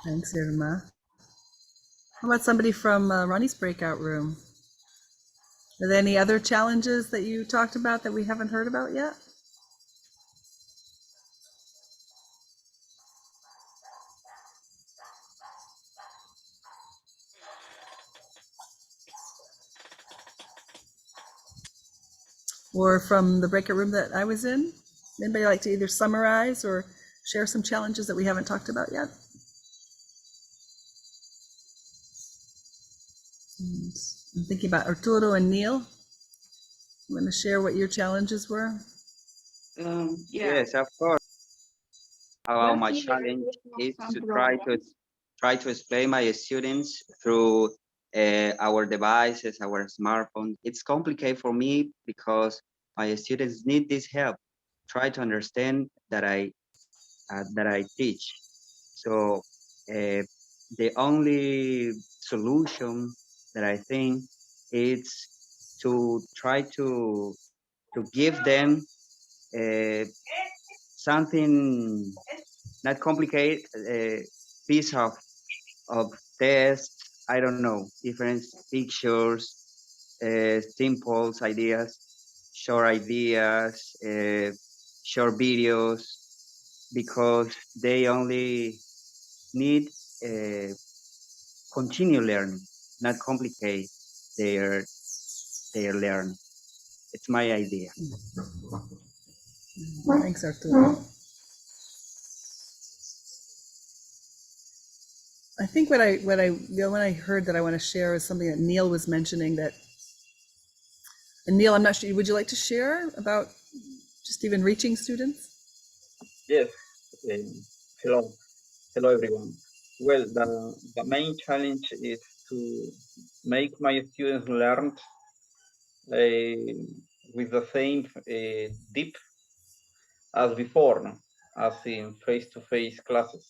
Thanks, Irma. How about somebody from Ronnie's breakout room? Are there any other challenges that you talked about that we haven't heard about yet? Or from the breakout room that I was in? Anybody like to either summarize or share some challenges that we haven't talked about yet? And I'm thinking about Arturo and Neil. You want to share what your challenges were? Yes, of course. My challenge is to try to explain my students through our devices, our smartphones. It's complicated for me because my students need this help. Try to understand that I teach. So the only solution that I think is to try to give them something not complicated, piece of tests, I don't know, different pictures, simple ideas, short ideas, short videos, because they only need continue learning, not complicate their learning. It's my idea. Thanks, Arturo. I think the one I heard that I want to share is something that Neil was mentioning, that And Neil, I'm not sure, would you like to share about just even reaching students? Yes. Hello. Hello, everyone. Well, the main challenge is to make my students learn with the same deep as before, no? As in face-to-face classes.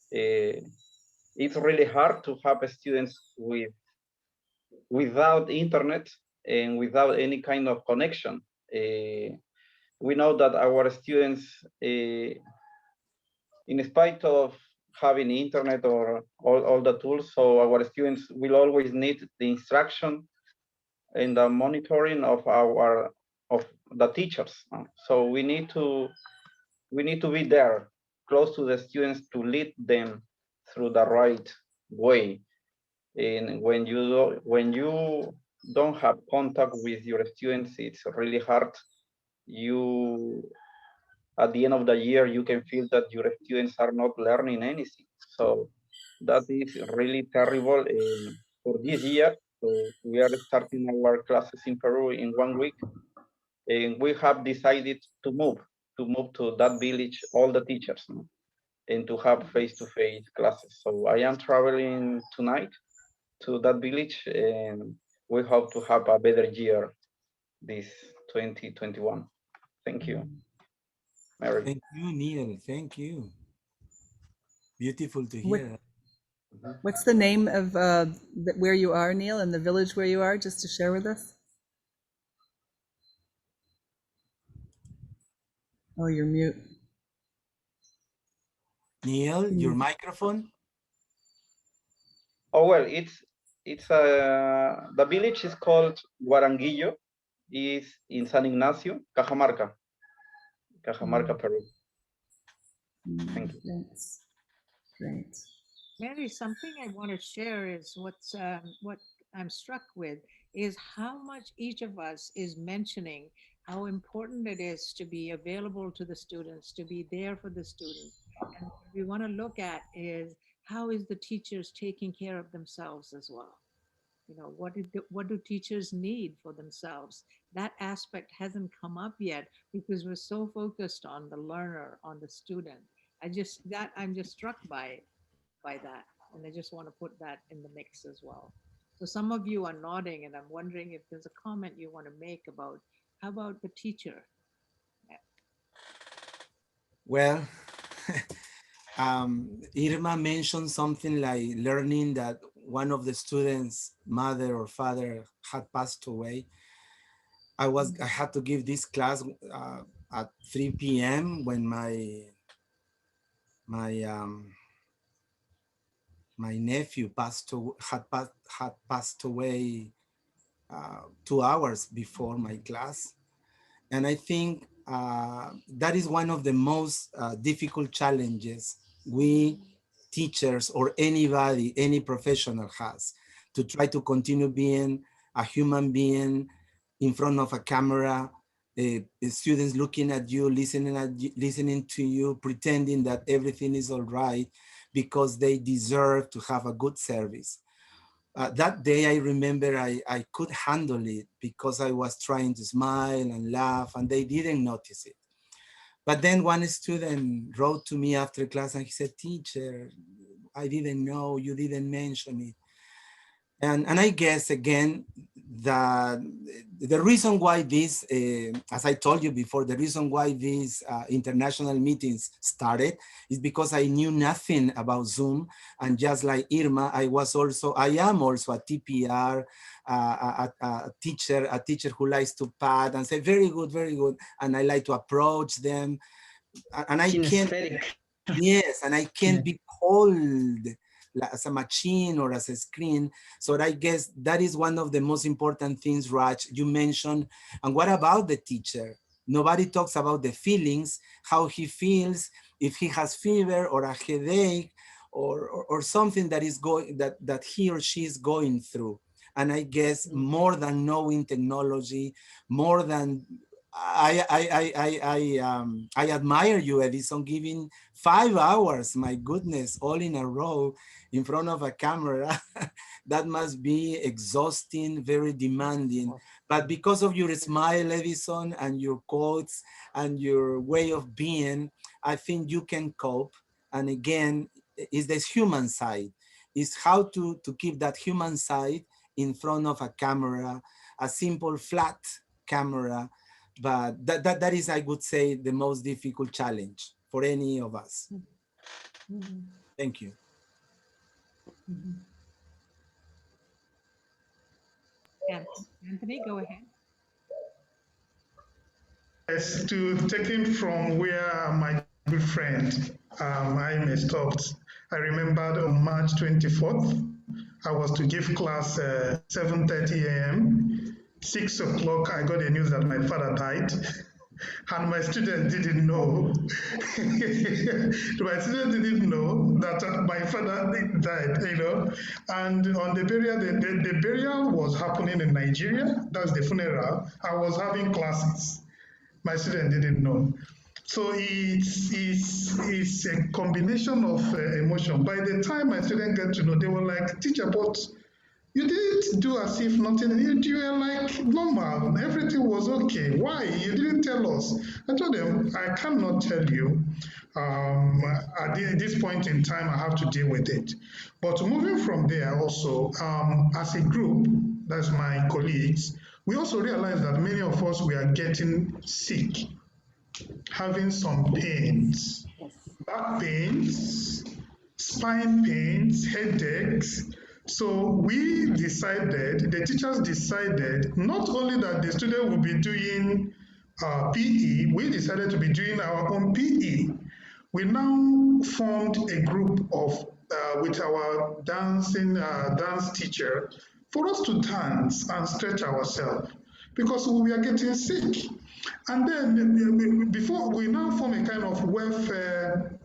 It's really hard to have students without internet and without any kind of connection. We know that our students, in spite of having internet or all the tools, so our students will always need the instruction and the monitoring of the teachers. So we need to be there, close to the students, to lead them through the right way. And when you don't have contact with your students, it's really hard. At the end of the year, you can feel that your students are not learning anything. So that is really terrible. For this year, so we are starting our classes in Peru in 1 week, and we have decided to move to that village, all the teachers, and to have face-to-face classes. So I am traveling tonight to that village, and we hope to have a better year this 2021. Thank you, Mary. Thank you, Neil. Thank you. Beautiful to hear. What's the name of where you are, Neil, and the village where you are, just to share with us? Oh, you're mute. Neil, your microphone. Oh, well, the village is called Guaranguillo. Is in San Ignacio, Cajamarca, Peru. Thank you. Thanks. Great. Mary, something I want to share is what I'm struck with is how much each of us is mentioning how important it is to be available to the students, to be there for the students. And what we want to look at is how is the teachers taking care of themselves as well? You know, what do teachers need for themselves? That aspect hasn't come up yet because we're so focused on the learner, on the student. I'm just struck by that. And I just want to put that in the mix as well. So some of you are nodding, and I'm wondering if there's a comment you want to make about how about the teacher? Yeah. Well, Irma mentioned something like learning that one of the students' mother or father had passed away. I had to give this class at 3 p.m. when my nephew had passed away 2 hours before my class. And I think that is one of the most difficult challenges we teachers or anybody, any professional has, to try to continue being a human being in front of a camera, students looking at you, listening to you, pretending that everything is all right because they deserve to have a good service. That day, I remember I could handle it because I was trying to smile and laugh, and they didn't notice it. But then one student wrote to me after class and he said, "Teacher, I didn't know, you didn't mention it." And I guess, again, that the reason why this, as I told you before, the reason why these international meetings started is because I knew nothing about Zoom. And just like Irma, I am also a TPR, a teacher who likes to pat and say, very good, very good. And I like to approach them. And I can't, yes, and I can't be cold as a machine or as a screen. So I guess that is one of the most important things, Raj, you mentioned. And what about the teacher? Nobody talks about the feelings, how he feels, if he has fever or a headache or something that is that he or she is going through. And I guess more than knowing technology, more than I admire you, Edison, giving 5 hours, my goodness, all in a row in front of a camera. That must be exhausting, very demanding. But because of your smile, Edison, and your quotes and your way of being, I think you can cope. And again, is this human side. Is how to keep that human side in front of a camera, a simple flat camera. But that is, I would say, the most difficult challenge for any of us. Thank you. Yeah. Anthony, go ahead. Yes, to take it from where my good friend I stopped. I remembered on March 24th, I was to give class 7:30 a.m. 6 o'clock, I got the news that my father died. And my students didn't know. My students didn't know that my father died, you know. And on the burial, the burial was happening in Nigeria. That's the funeral. I was having classes. My students didn't know. So it's a combination of emotion. By the time my students get to know, they were like, teacher, but you didn't do as if nothing, you were like normal, everything was okay. Why? You didn't tell us. I told them, I cannot tell you. At this point in time, I have to deal with it. But moving from there also, as a group, that's my colleagues, we also realized that many of us were getting sick, having some pains, back pains, spine pains, headaches. So we decided, the teachers decided, not only that the student will be doing PE, we decided to be doing our own PE. We now formed a group of, with our dance teacher, for us to dance and stretch ourselves because we were getting sick. And then before we now form a kind of welfare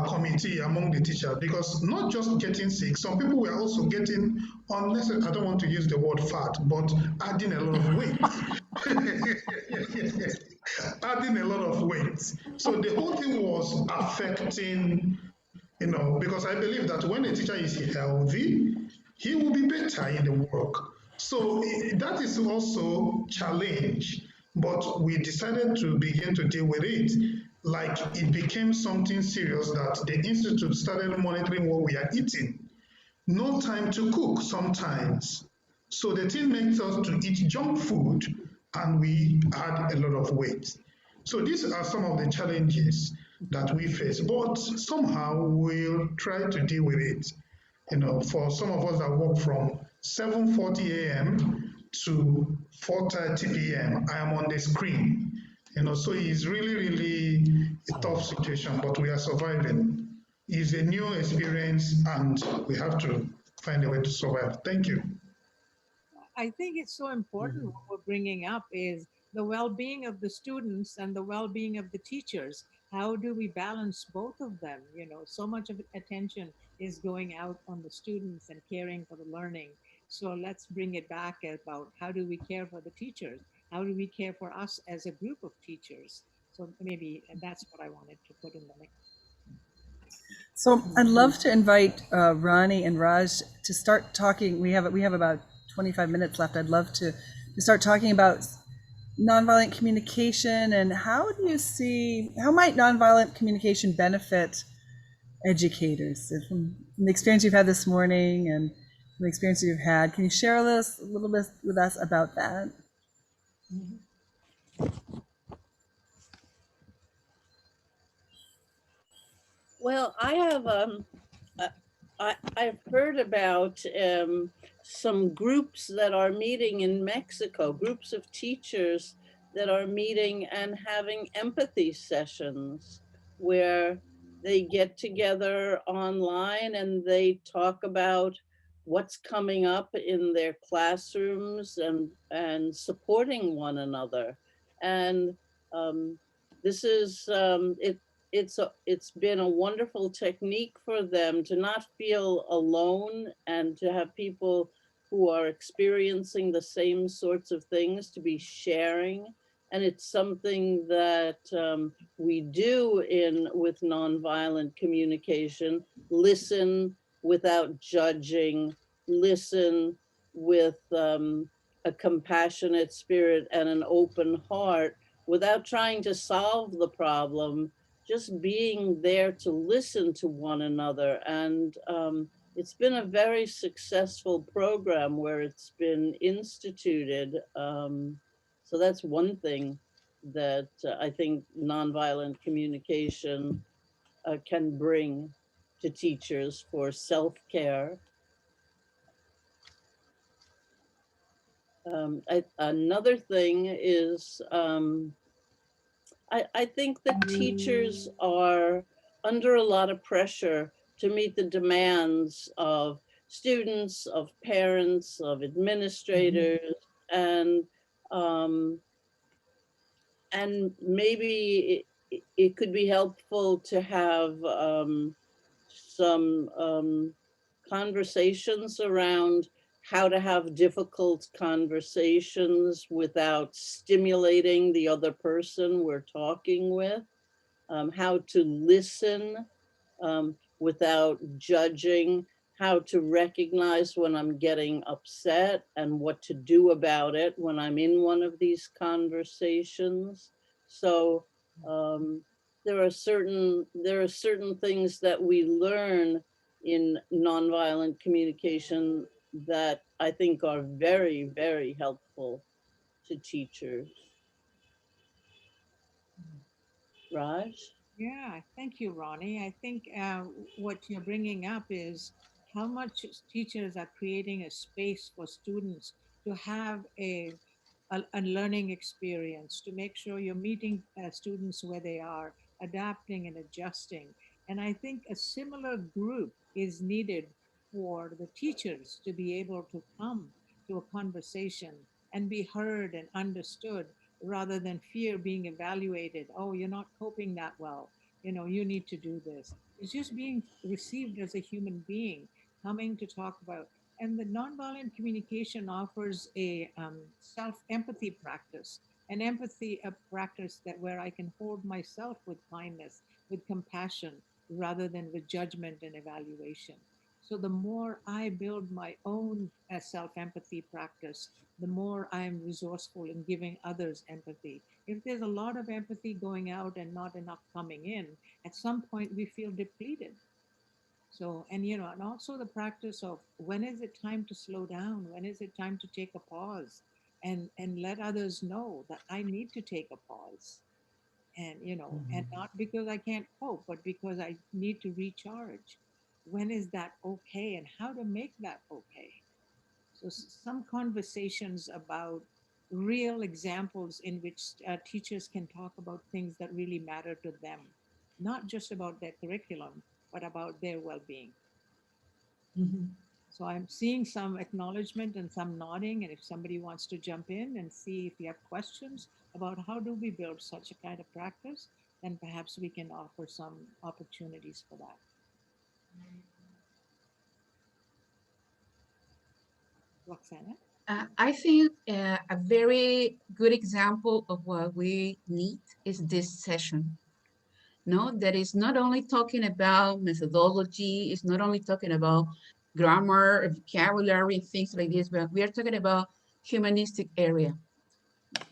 committee among the teachers, because not just getting sick, some people were also getting unnecessary, I don't want to use the word fat, but adding a lot of weight. Adding a lot of weight. So the whole thing was affecting, you know, because I believe that when a teacher is healthy, he will be better in the work. So that is also challenge, but we decided to begin to deal with it. Like it became something serious that the institute started monitoring what we are eating. No time to cook sometimes. So the thing makes us to eat junk food and we add a lot of weight. So these are some of the challenges that we face, but somehow we'll try to deal with it. You know, for some of us that work from 7:40 a.m. to 4:30 p.m., I am on the screen. You know, so it's really, really a tough situation, but we are surviving. It's a new experience and we have to find a way to survive. Thank you. I think it's so important what we're bringing up is the well-being of the students and the well-being of the teachers. How do we balance both of them? You know, so much of attention is going out on the students and caring for the learning. So let's bring it back about how do we care for the teachers? How do we care for us as a group of teachers? So maybe that's what I wanted to put in the mix. So I'd love to invite Ronnie and Raj to start talking. We have about 25 minutes left. I'd love to start talking about nonviolent communication and how might nonviolent communication benefit educators? From the experience you've had this morning and the experience you've had, can you share this a little bit with us about that? Well, I have I've heard about some groups that are meeting in Mexico, groups of teachers that are meeting and having empathy sessions where they get together online and they talk about what's coming up in their classrooms and supporting one another. And this is, it's been a wonderful technique for them to not feel alone and to have people who are experiencing the same sorts of things to be sharing. And it's something that we do with nonviolent communication, listen without judging, listen with a compassionate spirit and an open heart without trying to solve the problem, just being there to listen to one another. And it's been a very successful program where it's been instituted. So that's one thing that I think nonviolent communication can bring to teachers for self-care. Another thing is, I think that teachers are under a lot of pressure to meet the demands of students, of parents, of administrators, and maybe it could be helpful to have some conversations around how to have difficult conversations without stimulating the other person we're talking with, how to listen without judging, how to recognize when I'm getting upset and what to do about it when I'm in one of these conversations. So there are certain things that we learn in nonviolent communication that I think are very, very helpful to teachers. Raj? Yeah, thank you, Ronnie. I think what you're bringing up is how much teachers are creating a space for students to have a learning experience, to make sure you're meeting students where they are, adapting and adjusting. And I think a similar group is needed for the teachers to be able to come to a conversation and be heard and understood rather than fear being evaluated. Oh, you're not coping that well. You know, you need to do this. It's just being received as a human being, coming to talk about. And the nonviolent communication offers a self-empathy practice, an empathy practice that where I can hold myself with kindness, with compassion, rather than with judgment and evaluation. So the more I build my own self-empathy practice, the more I'm resourceful in giving others empathy. If there's a lot of empathy going out and not enough coming in, at some point we feel depleted. So, and you know, and also the practice of when is it time to slow down? When is it time to take a pause and let others know that I need to take a pause. And, you know, and not because I can't cope, but because I need to recharge. When is that okay and how to make that okay? So some conversations about real examples in which teachers can talk about things that really matter to them, not just about their curriculum, but about their well-being. So I'm seeing some acknowledgement and some nodding, and if somebody wants to jump in and see if you have questions about how do we build such a kind of practice, then perhaps we can offer some opportunities for that. Roxana? I think a very good example of what we need is this session. No, that is not only talking about methodology, it's not only talking about grammar, vocabulary, things like this, but we are talking about humanistic area,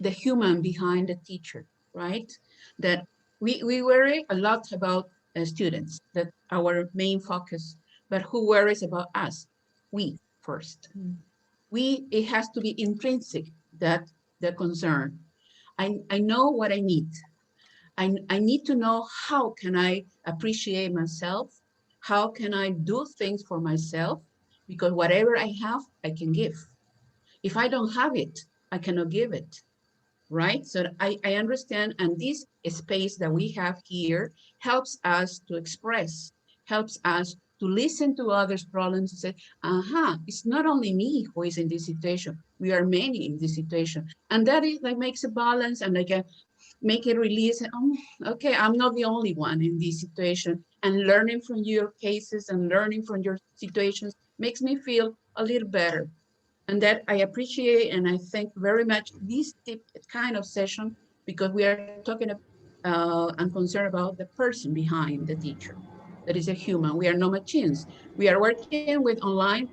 the human behind the teacher, right? That we worry a lot about students, that our main focus, but who worries about us? We first. It has to be intrinsic, that the concern. I know what I need. I need to know how can I appreciate myself? How can I do things for myself? Because whatever I have, I can give. If I don't have it, I cannot give it, right? So I understand, and this space that we have here helps us to express, helps us to listen to others' problems and say, it's not only me who is in this situation, we are many in this situation. And that makes a balance, and I can make a release. Okay, I'm not the only one in this situation. And learning from your cases and learning from your situations makes me feel a little better. And that I appreciate, and I thank very much this kind of session, because we are talking and concerned about the person behind the teacher, that is a human. We are not machines. We are working with online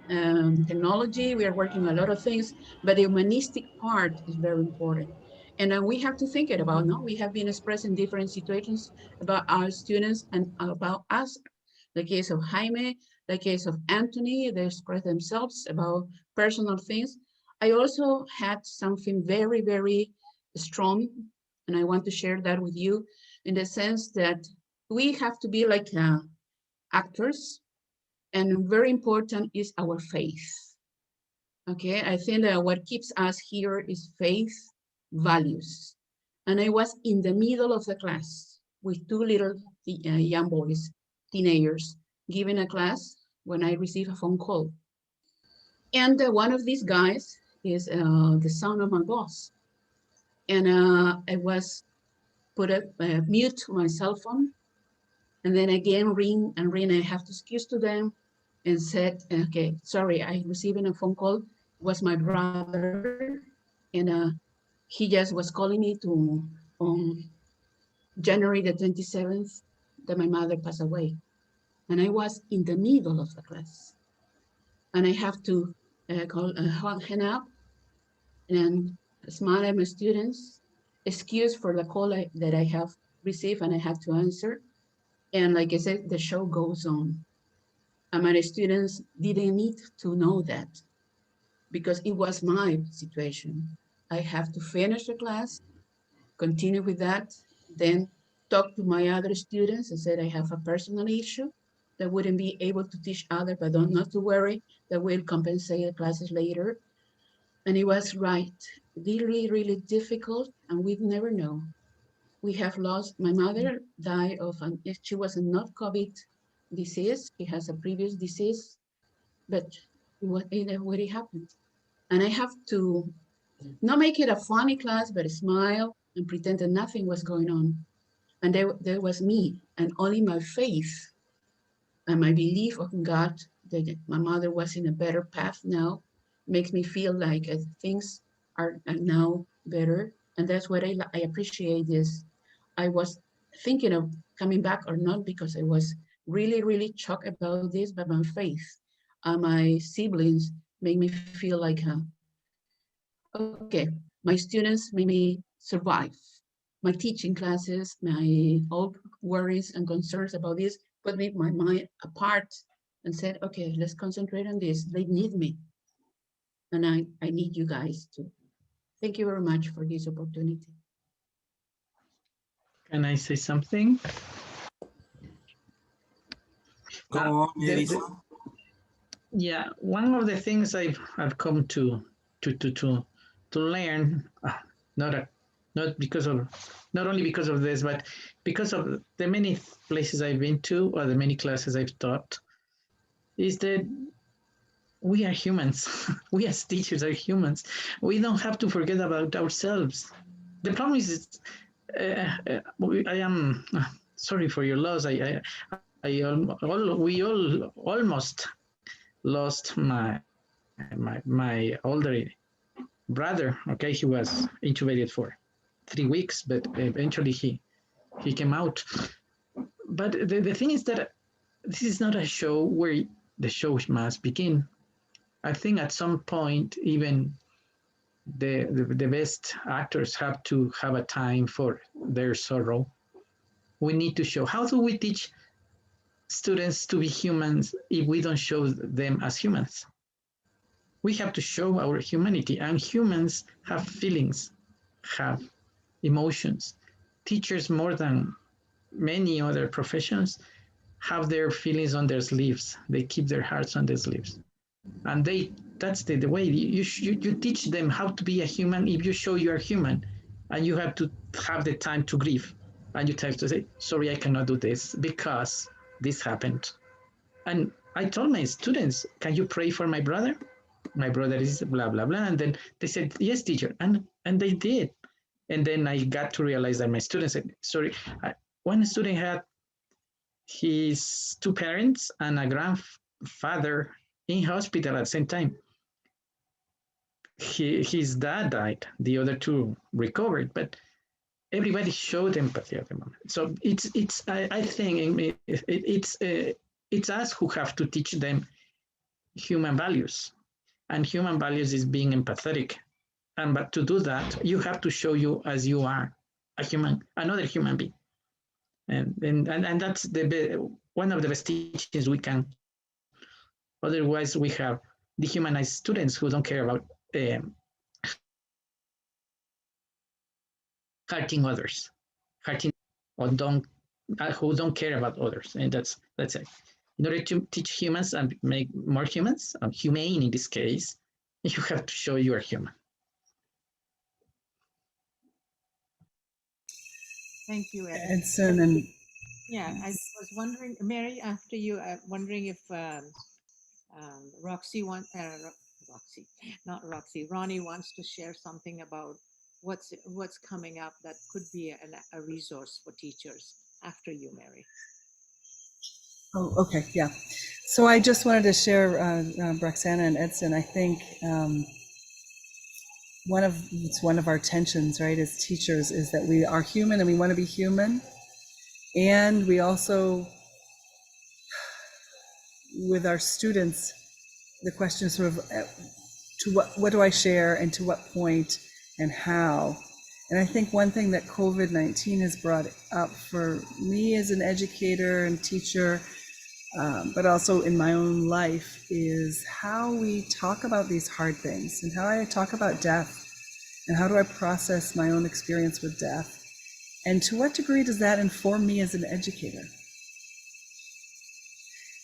technology. We are working a lot of things, but the humanistic part is very important. And we have to think it about, no? We have been expressing different situations about our students and about us. The case of Jaime, the case of Anthony, they express themselves about personal things. I also had something very, very strong, and I want to share that with you in the sense that we have to be like actors, and very important is our faith. Okay, I think that what keeps us here is faith, values. And I was in the middle of the class with two little young boys, teenagers, giving a class when I received a phone call. And one of these guys is the son of my boss. And I was put a mute to my cell phone. And then again, ring and ring. I have to excuse to them and said, okay, sorry, I received a phone call. It was my brother. And he just was calling me to on January the 27th that my mother passed away. And I was in the middle of the class. And I have to hang up and smile at my students, excuse for the call that I have received and I have to answer. And like I said, the show goes on. And my students didn't need to know that because it was my situation. I have to finish the class, continue with that, then talk to my other students and said I have a personal issue that wouldn't be able to teach others, but not to worry, that will compensate the classes later. And it was right, really, really difficult, and we'd never know. We have lost, my mother died of, she was not COVID disease, she has a previous disease, but it already happened. And I have to not make it a funny class, but smile and pretend that nothing was going on. And there was me, and only my faith and my belief of God that my mother was in a better path now makes me feel like things are now better. And that's what I appreciate is I was thinking of coming back or not because I was really, really shocked about this, but my faith, my siblings make me feel like, okay, my students made me survive. My teaching classes, my old worries and concerns about this put me my mind apart and said, okay, let's concentrate on this. They need me. And I need you guys too. Thank you very much for this opportunity. Can I say something? Go on, yeah, one of the things I've come to learn, not only because of this, but because of the many places I've been to or the many classes I've taught, is that we are humans. We as teachers are humans. We don't have to forget about ourselves. The problem is, I am sorry for your loss. We all almost lost my older brother. Okay, he was intubated for 3 weeks, but eventually he came out. But the thing is that this is not a show where the show must begin. I think at some point, even the best actors have to have a time for their sorrow. We need to show. How do we teach students to be humans if we don't show them as humans? We have to show our humanity, and humans have feelings, have emotions. Teachers, more than many other professions, have their feelings on their sleeves. They keep their hearts on their sleeves. And that's the way you teach them how to be a human if you show you are human, and you have to have the time to grieve, and you have to say, sorry, I cannot do this because this happened. And I told my students, can you pray for my brother? My brother is blah, blah, blah. And then they said, yes, teacher. And they did. And then I got to realize that my students said, sorry, one student had his 2 parents and a grandfather in hospital at the same time. His dad died, the other 2 recovered, but everybody showed empathy at the moment. So I think it's us who have to teach them human values, and human values is being empathetic. But to do that, you have to show you as you are, another human being. And that's one of the best teachings we can. Otherwise, we have dehumanized students who don't care about hurting others, or who don't care about others, and that's it. In order to teach humans and make more humans, humane in this case, you have to show you are human. Thank you, Edson. And yeah, I was wondering, Mary, after you, wondering if Roxy Ronnie wants to share something about what's coming up that could be a resource for teachers after you, Mary. Oh, okay, yeah. So I just wanted to share, Roxana and Edson, I think it's one of our tensions, right, as teachers, is that we are human and we want to be human. And we also, with our students, the question is sort of, to what do I share and to what point and how? And I think one thing that COVID-19 has brought up for me as an educator and teacher, but also in my own life, is how we talk about these hard things and how I talk about death and how do I process my own experience with death. And to what degree does that inform me as an educator?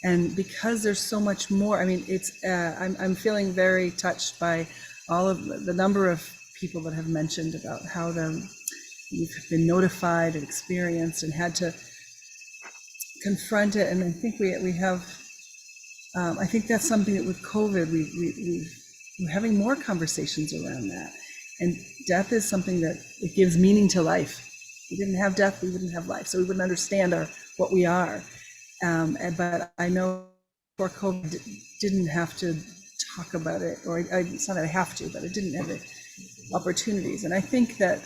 And because there's so much more, I mean, I'm feeling very touched by all of the number of people that have mentioned about how you've been notified and experienced and had to confront it. And I think we have, I think that's something that with COVID, we're having more conversations around that. And death is something that it gives meaning to life. If we didn't have death, we wouldn't have life. So we wouldn't understand what we are. But I know before COVID didn't have to talk about it, or it's not that I have to, but I didn't have the opportunities. And I think that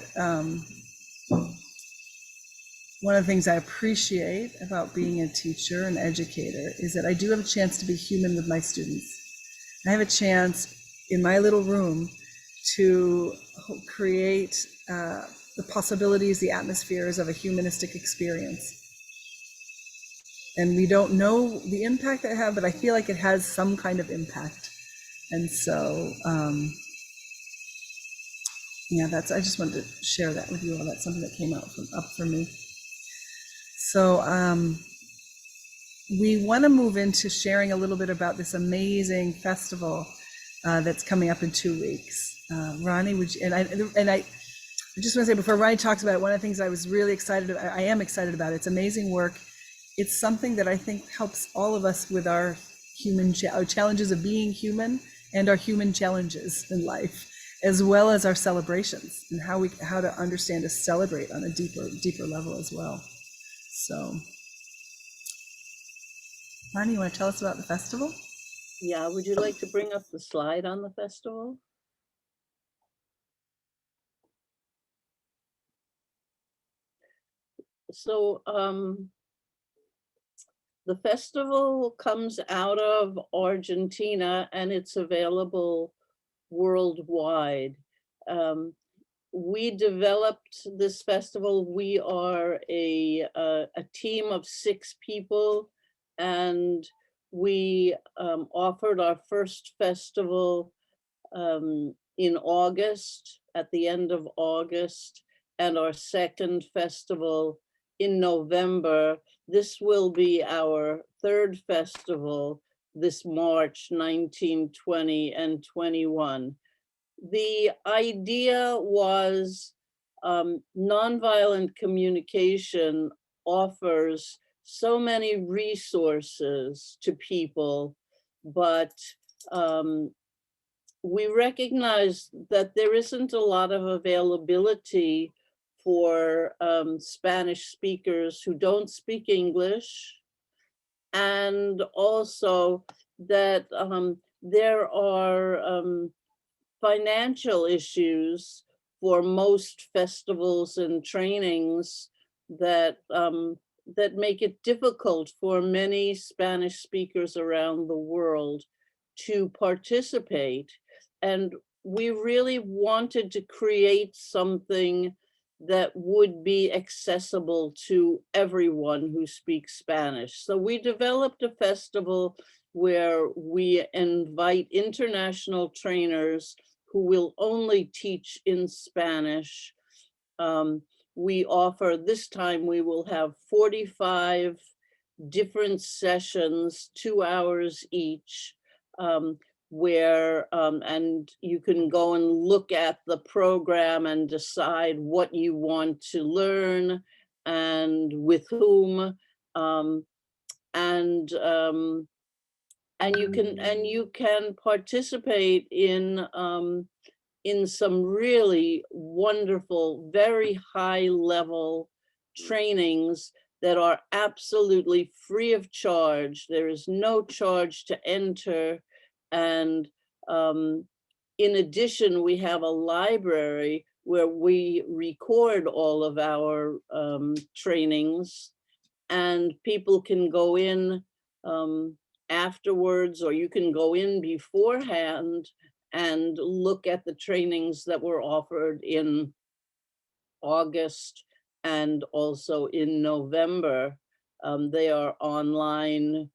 one of the things I appreciate about being a teacher and educator is that I do have a chance to be human with my students. I have a chance in my little room to create the possibilities, the atmospheres of a humanistic experience. And we don't know the impact it has, but I feel like it has some kind of impact. And so, yeah, I just wanted to share that with you all. That's something that came up for me. So we want to move into sharing a little bit about this amazing festival that's coming up in 2 weeks. Ronnie, I just want to say, before Ronnie talks about it, one of the things I was really excited about, I am excited about, it's amazing work. It's something that I think helps all of us with our our challenges of being human and our human challenges in life, as well as our celebrations and how to understand to celebrate on a deeper level as well. So, Ronnie, you want to tell us about the festival? Yeah, would you like to bring up the slide on the festival? So the festival comes out of Argentina and it's available worldwide. We developed this festival. We are a team of 6 people, and we offered our first festival in August, at the end of August, and our second festival in November. This will be our 3rd festival this March 19, 20, and 21. The idea was nonviolent communication offers so many resources to people, but we recognize that there isn't a lot of availability for Spanish speakers who don't speak English, and also that there are financial issues for most festivals and trainings that that make it difficult for many Spanish speakers around the world to participate. And we really wanted to create something that would be accessible to everyone who speaks Spanish. So we developed a festival where we invite international trainers who will only teach in Spanish. We offer, this time we will have 45 different sessions, 2 hours each, where, and you can go and look at the program and decide what you want to learn and with whom, and you can participate in some really wonderful, very high level trainings that are absolutely free of charge. There is no charge to enter. And in addition, we have a library where we record all of our trainings, and people can go in afterwards, or you can go in beforehand and look at the trainings that were offered in August and also in November. They are online.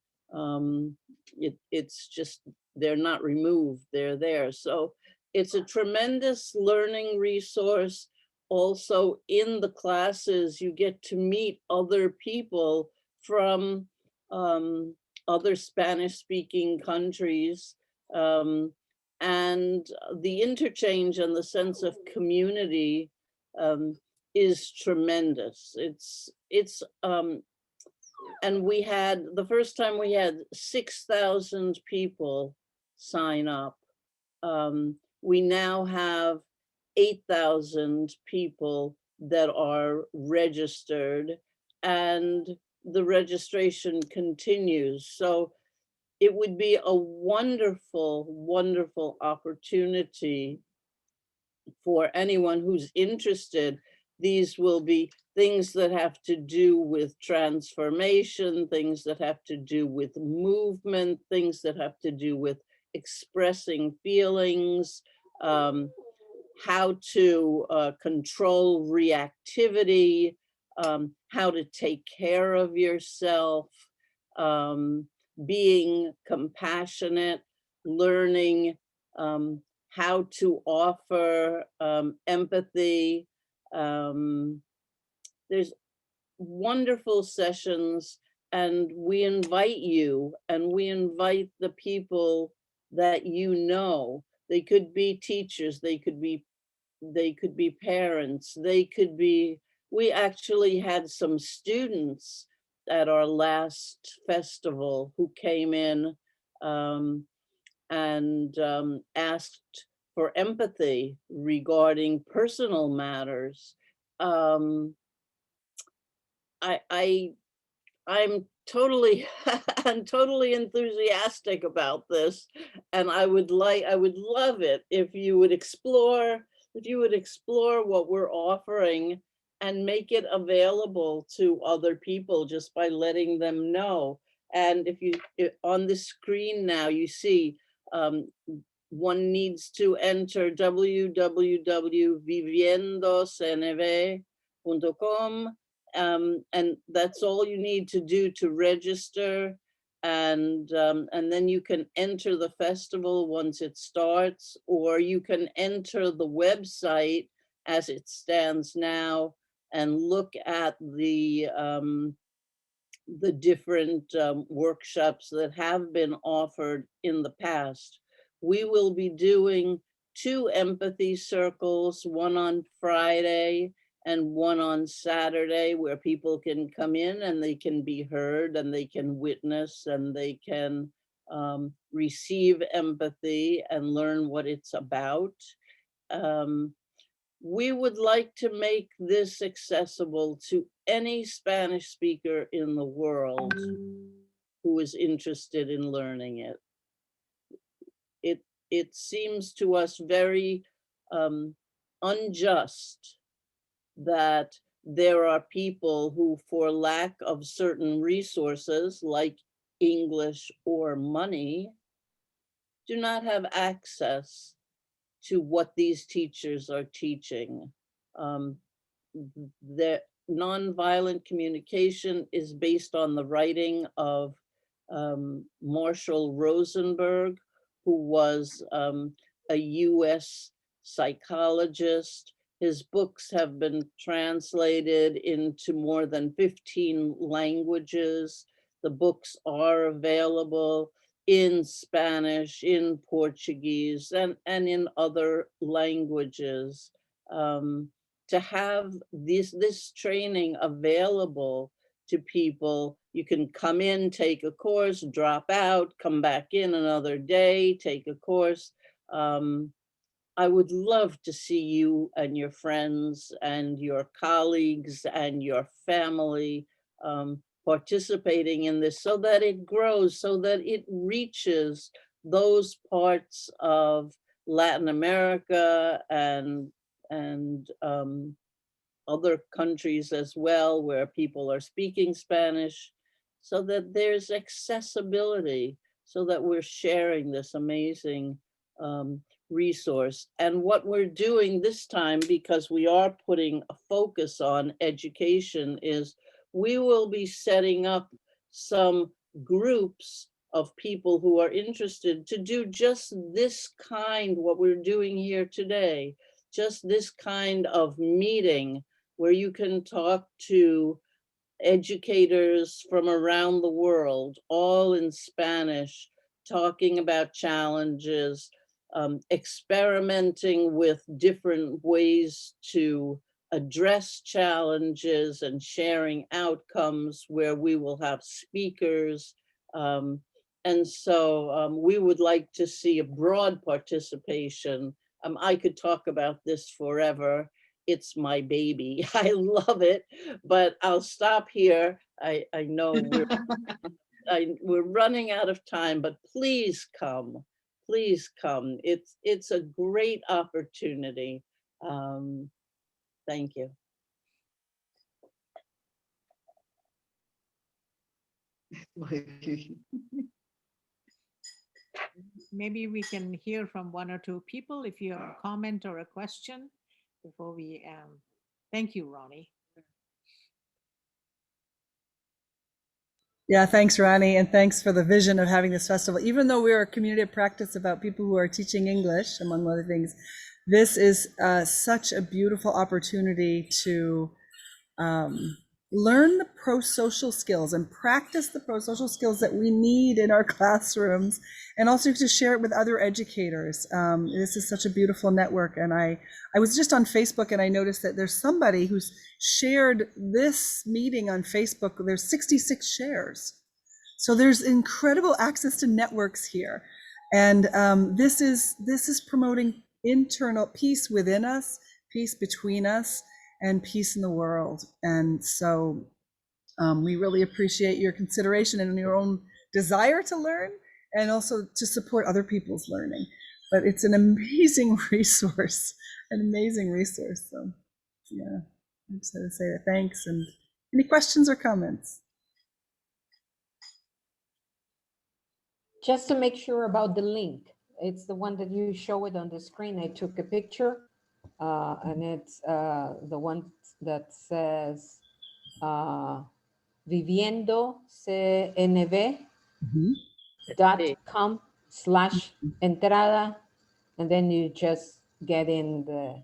It's just, they're not removed, they're there. So it's a tremendous learning resource. Also in the classes, you get to meet other people from other Spanish-speaking countries. And the interchange and the sense of community is tremendous. And we had, the first time we had 6,000 people sign up. We now have 8,000 people that are registered, and the registration continues. So it would be a wonderful, wonderful opportunity for anyone who's interested. These will be things that have to do with transformation, things that have to do with movement, things that have to do with expressing feelings, how to control reactivity, how to take care of yourself, being compassionate, learning how to offer empathy. There's wonderful sessions, and we invite you, and we invite the people that you know. They could be teachers, they could be parents, they could be, we actually had some students at our last festival who came in and asked for empathy regarding personal matters. I'm totally I'm totally enthusiastic about this, and I would love it if you would explore what we're offering and make it available to other people just by letting them know. And on the screen now, you see one needs to enter www.viviendocnv.com, and that's all you need to do to register. And then you can enter the festival once it starts, or you can enter the website as it stands now and look at the different workshops that have been offered in the past. We will be doing 2 empathy circles, one on Friday and one on Saturday, where people can come in and they can be heard and they can witness and they can receive empathy and learn what it's about. We would like to make this accessible to any Spanish speaker in the world who is interested in learning it. It seems to us very unjust that there are people who, for lack of certain resources like English or money, do not have access to what these teachers are teaching. The nonviolent communication is based on the writing of Marshall Rosenberg, who was a US psychologist. His books have been translated into more than 15 languages. The books are available in Spanish, in Portuguese, and in other languages. To have this training available to people, you can come in, take a course, drop out, come back in another day, take a course. I would love to see you and your friends and your colleagues and your family participating in this so that it grows, so that it reaches those parts of Latin America and other countries as well where people are speaking Spanish, so that there's accessibility, so that we're sharing this amazing resource. And what we're doing this time, because we are putting a focus on education, is we will be setting up some groups of people who are interested to do just this kind, what we're doing here today, just this kind of meeting where you can talk to educators from around the world, all in Spanish, talking about challenges, experimenting with different ways to address challenges and sharing outcomes where we will have speakers. And so we would like to see a broad participation. I could talk about this forever. It's my baby. I love it, but I'll stop here. I know we're running out of time, but please come. Please come. It's a great opportunity. Thank you. Maybe we can hear from one or two people if you have a comment or a question before we, thank you, Ronnie. Yeah, thanks, Ronnie, and thanks for the vision of having this festival. Even though we're a community of practice about people who are teaching English, among other things, this is such a beautiful opportunity to learn the pro-social skills and practice the pro-social skills that we need in our classrooms, and also to share it with other educators. This is such a beautiful network, and I was just on Facebook and I noticed that there's somebody who's shared this meeting on Facebook. There's 66 shares. So there's incredible access to networks here. And this is promoting internal peace within us, peace between us, and peace in the world. And so we really appreciate your consideration and your own desire to learn, and also to support other people's learning. But it's an amazing resource, an amazing resource. So yeah, I just had to say that. Thanks. And any questions or comments? Just to make sure about the link, it's the one that you show it on the screen. I took a picture. And it's the one that says viviendocnv.com/entrada, and then you just get in the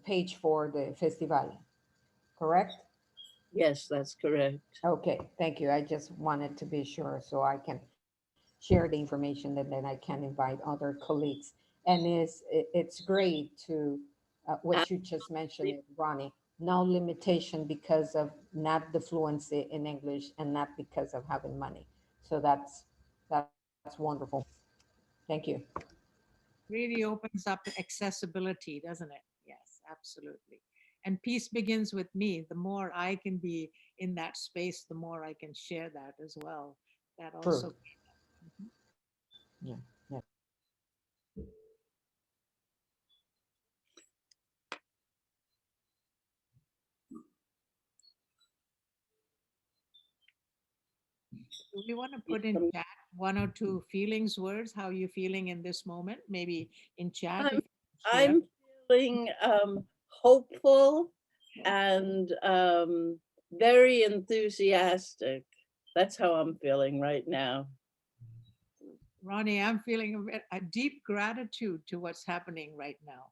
page for the festival, correct? Yes, that's correct. Okay, thank you. I just wanted to be sure so I can share the information, and then I can invite other colleagues. And it's great to what you just mentioned, Ronnie, no limitation because of not the fluency in English and not because of having money. So that's wonderful. Thank you. Really opens up accessibility, doesn't it? Yes, absolutely. And peace begins with me. The more I can be in that space, the more I can share that as well. That also. True. Yeah. you want to put in chat 1 or 2 feelings, words, how you're feeling in this moment, maybe in chat. I'm feeling hopeful and very enthusiastic. That's how I'm feeling right now. Ronnie, I'm feeling a deep gratitude to what's happening right now.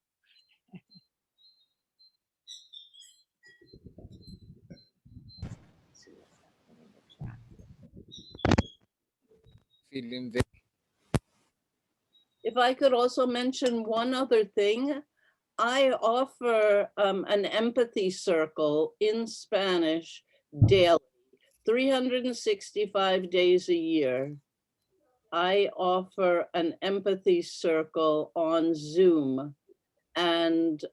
Feeling very. If I could also mention one other thing, I offer an empathy circle in Spanish daily, 365 days a year. I offer an empathy circle on Zoom, and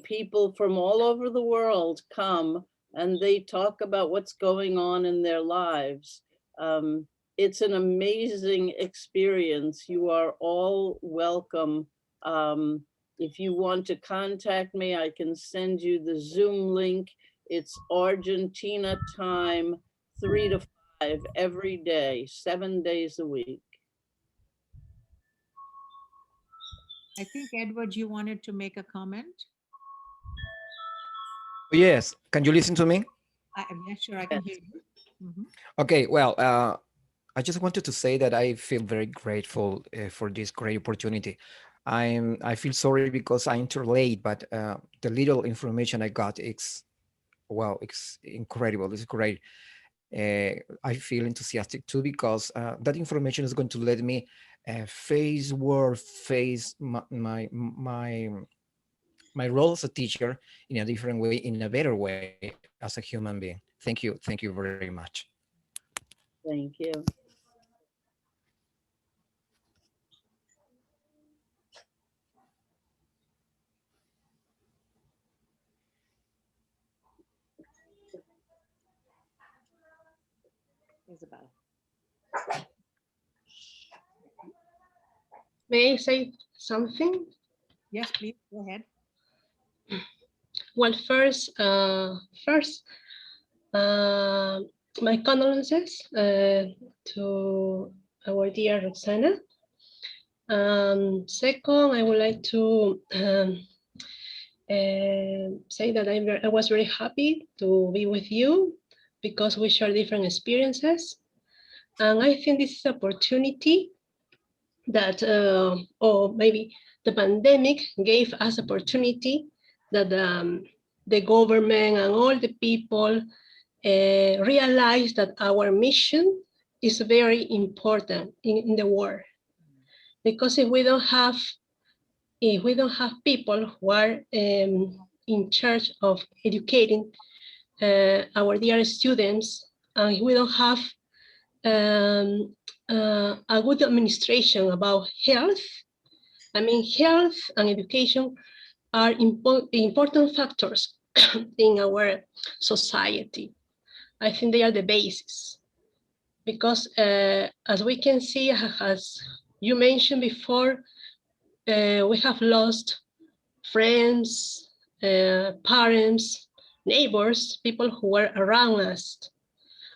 people from all over the world come and they talk about what's going on in their lives. It's an amazing experience. You are all welcome. If you want to contact me, I can send you the Zoom link. It's Argentina time, 3 to 5 every day, 7 days a week. I think, Edward, you wanted to make a comment? Yes, can you listen to me? Yeah, sure, I can hear you. Mm-hmm. Okay, well, I just wanted to say that I feel very grateful for this great opportunity. I feel sorry because I entered late, but the little information I got, it's incredible. It's great. I feel enthusiastic too because that information is going to let me face my role as a teacher in a different way, in a better way as a human being. Thank you very much. Thank you. Isabel. May I say something? Yes, please, go ahead. Well, first, my condolences to our dear Roxana. Second, I would like to say that I was very happy to be with you because we share different experiences. And I think this is an opportunity that, or maybe the pandemic gave us opportunity that the government and all the people realize that our mission is very important in the world. Because if we don't have people who are in charge of educating our dear students, and if we don't have a good administration about health, I mean, health and education are important factors in our society. I think they are the basis. Because as we can see, as you mentioned before, we have lost friends, parents, neighbors, people who were around us.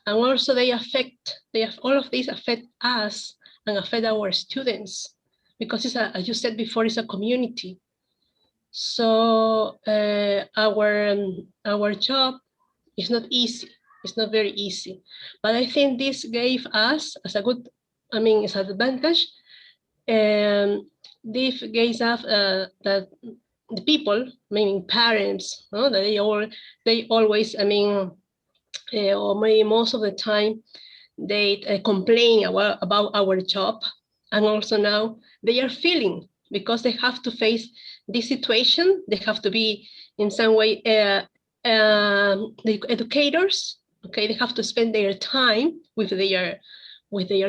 And also all of these affect us and affect our students because it's as you said before, it's a community. So our job is not easy. It's not very easy, but I think this gave us as a good, as an advantage. This gave us that the people, meaning parents, that they always, or maybe most of the time, they complain about our job, and also now they are feeling because they have to face this situation. They have to be in some way the educators. Okay, they have to spend their time with their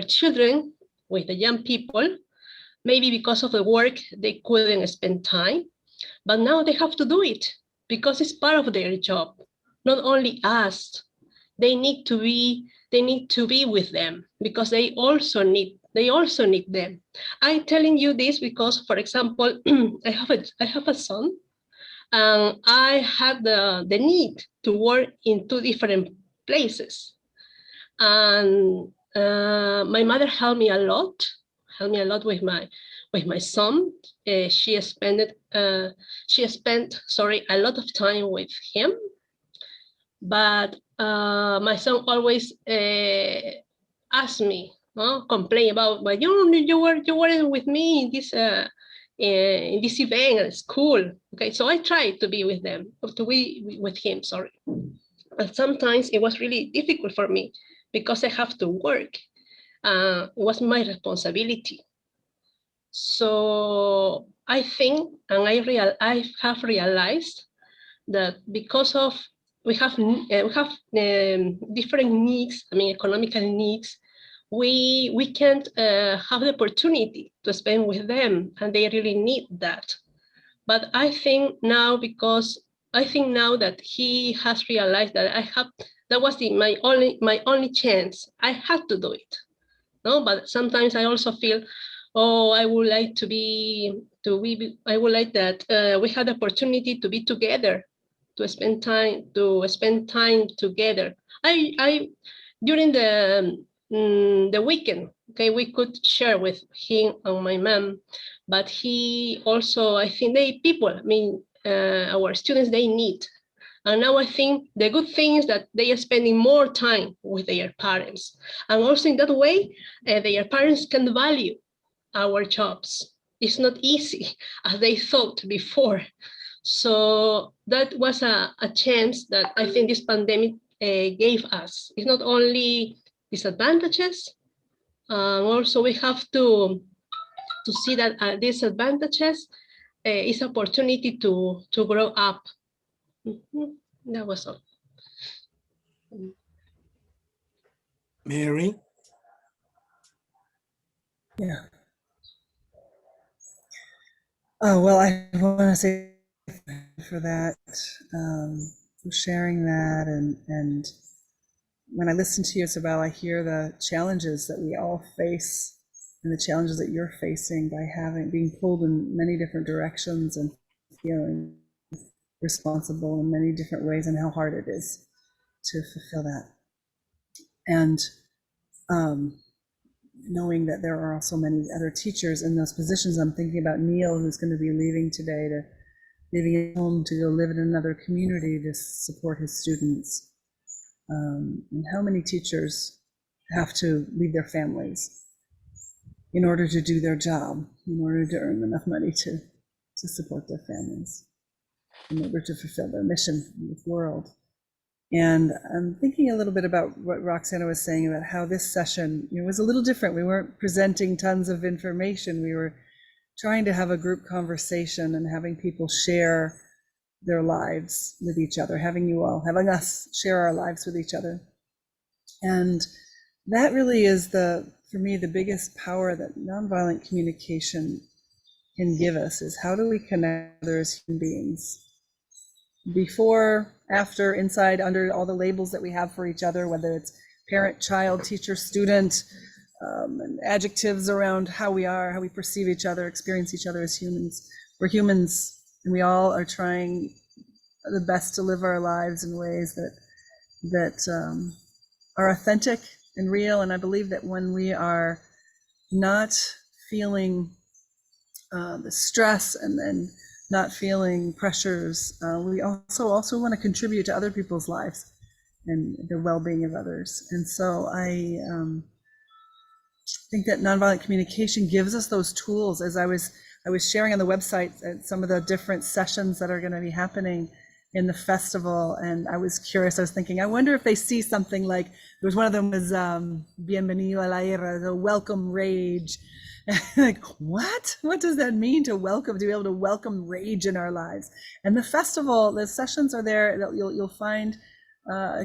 children, with the young people. Maybe because of the work they couldn't spend time, but now they have to do it because it's part of their job. Not only us, they need to be with them because they also need them. I'm telling you this because, for example, I have a son, and I had the need to work in 2 different places. And my mother helped me a lot with my son. She spent a lot of time with him, but my son always asked me, complain about, but you weren't with me in this event at school. Okay, so I tried to be with him. Sorry, but sometimes it was really difficult for me because I have to work. It was my responsibility. So I think, and I have realized that because of we have different needs, economical needs, we can't have the opportunity to spend with them, and they really need that. But I think now that he has realized that that was my only chance. I had to do it. No, but sometimes I also feel, I would like I would like that we had the opportunity to be together, to spend time together. I during the weekend, okay, we could share with him and my mom, but he also, I think our students, they need. And now I think the good thing is that they are spending more time with their parents. And also in that way, their parents can value our jobs. It's not easy as they thought before. So that was a chance that I think this pandemic gave us. It's not only disadvantages, also we have to see that disadvantages is opportunity to grow up. That was all. Mary? Yeah. Oh, well, I want to say for that, for sharing that. And when I listen to you, Isabel, I hear the challenges that we all face and the challenges that you're facing by being pulled in many different directions and feeling responsible in many different ways, and how hard it is to fulfill that. And knowing that there are also many other teachers in those positions. I'm thinking about Neil, who's going to be leaving today, leaving home to go live in another community to support his students. And how many teachers have to leave their families in order to do their job, in order to earn enough money to support their families, in order to fulfill their mission in this world. And I'm thinking a little bit about what Roxana was saying about how this session was a little different. We weren't presenting tons of information. We were trying to have a group conversation and having people share their lives with each other, having us share our lives with each other. And that really is for me, the biggest power that nonviolent communication can give us, is how do we connect together as human beings? Before, after, inside, under all the labels that we have for each other, whether it's parent, child, teacher, student, and adjectives around how we are, how we perceive each other, experience each other as humans. We're humans, and we all are trying the best to live our lives in ways that are authentic and real. And I believe that when we are not feeling the stress and then not feeling pressures, we also want to contribute to other people's lives and the well-being of others. And so I think that nonviolent communication gives us those tools. As I was sharing on the website some of the different sessions that are going to be happening in the festival, and I was curious. I was thinking, I wonder if they see something like, there was one of them was Bienvenido a la Ira, the welcome rage. Like, what does that mean, to be able to welcome rage in our lives? And the festival, the sessions are there that you'll find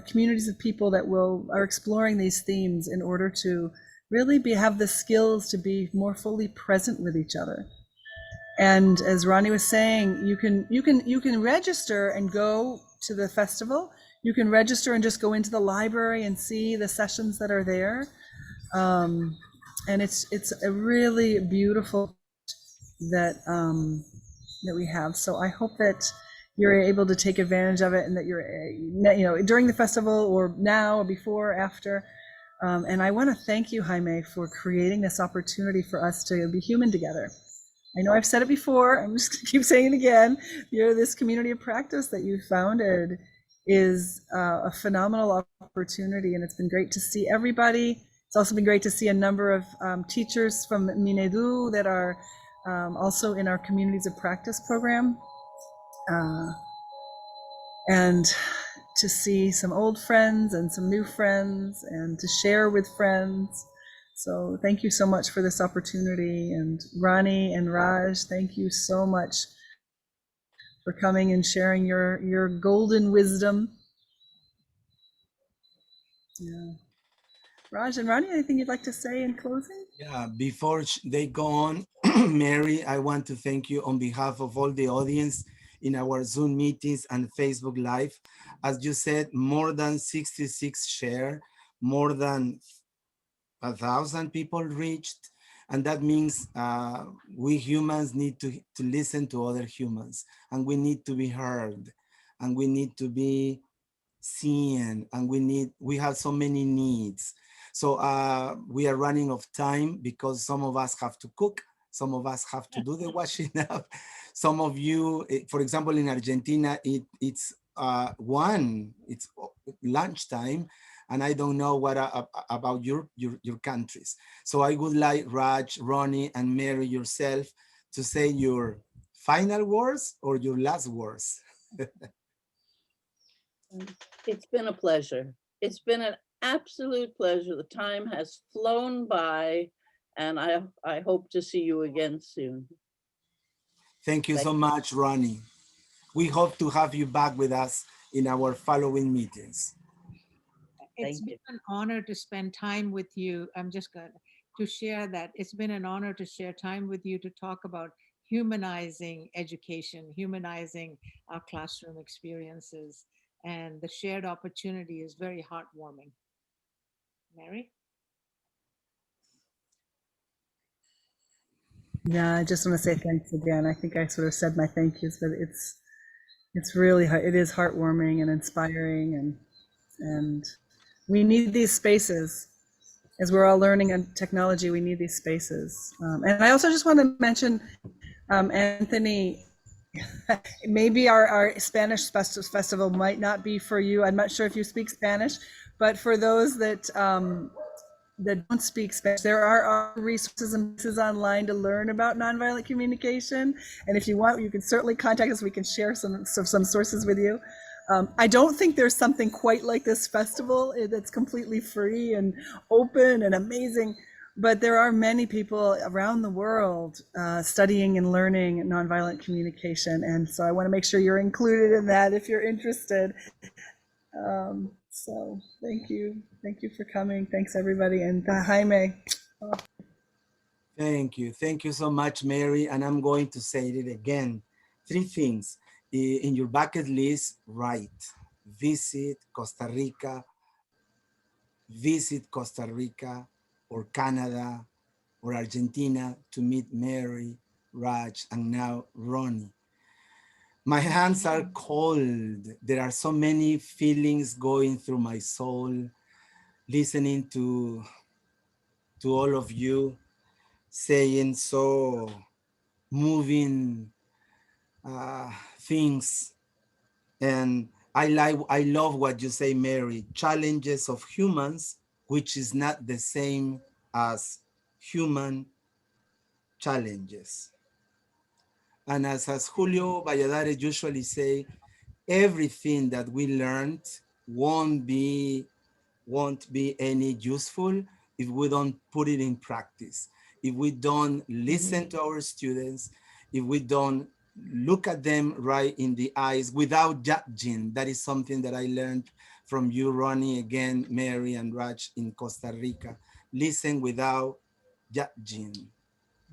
communities of people that are exploring these themes in order to really have the skills to be more fully present with each other. And as Ronnie was saying, you can register and go to the festival. You can register and just go into the library and see the sessions that are there. And it's a really beautiful that we have. So I hope that you're able to take advantage of it, and that you're during the festival, or now, or before, or after, And I want to thank you, Jaime, for creating this opportunity for us to be human together. I know I've said it before, I'm just going to keep saying it again. This community of practice that you founded is a phenomenal opportunity, and it's been great to see everybody. It's also been great to see a number of teachers from Minedu that are also in our communities of practice program. And to see some old friends and some new friends and to share with friends. So thank you so much for this opportunity. And Ronnie and Raj, thank you so much for coming and sharing your golden wisdom. Yeah. Raj and Ronnie, anything you'd like to say in closing? Yeah, before they go on, Mary, I want to thank you on behalf of all the audience in our Zoom meetings and Facebook Live. As you said, more than 66 share, more than 1,000 people reached. And that means we humans need to listen to other humans, and we need to be heard, and we need to be seen, and we have so many needs. So we are running out of time because some of us have to cook, some of us have to do the washing up. Some of you, for example, in Argentina, it's lunchtime, and I don't know what about your countries. So I would like Raj, Ronnie, and Mary yourself to say your final words or your last words. It's been a pleasure. It's been an absolute pleasure. The time has flown by, and I hope to see you again soon. Thank you so much, Ronnie. We hope to have you back with us in our following meetings. It's been an honor to spend time with you. I'm just going to share that. It's been an honor to share time with you to talk about humanizing education, humanizing our classroom experiences. And the shared opportunity is very heartwarming. Mary? Yeah, I just want to say thanks again. I think I sort of said my thank yous, but it's really, it is heartwarming and inspiring, and we need these spaces. As we're all learning on technology, we need these spaces. And I also just want to mention, Anthony, maybe our Spanish festival might not be for you. I'm not sure if you speak Spanish, but for those that don't speak Spanish, there are resources and pieces online to learn about nonviolent communication. And if you want, you can certainly contact us. We can share some sources with you. I don't think there's something quite like this festival that's completely free and open and amazing, but there are many people around the world studying and learning nonviolent communication. And so I want to make sure you're included in that if you're interested. So thank you. Thank you for coming. Thanks, everybody. And Jaime. Oh. Thank you. Thank you so much, Mary. And I'm going to say it again. 3 things. In your bucket list, write, visit Costa Rica or Canada or Argentina to meet Mary, Raj, and now Ronnie. My hands are cold. There are so many feelings going through my soul, listening to all of you saying so moving things. And I love what you say, Mary, challenges of humans, which is not the same as human challenges. And as Julio Valladares usually say, everything that we learned won't be any useful if we don't put it in practice, if we don't listen to our students, if we don't look at them right in the eyes without judging. That is something that I learned from you, Ronnie, again, Mary and Raj in Costa Rica. Listen without judging.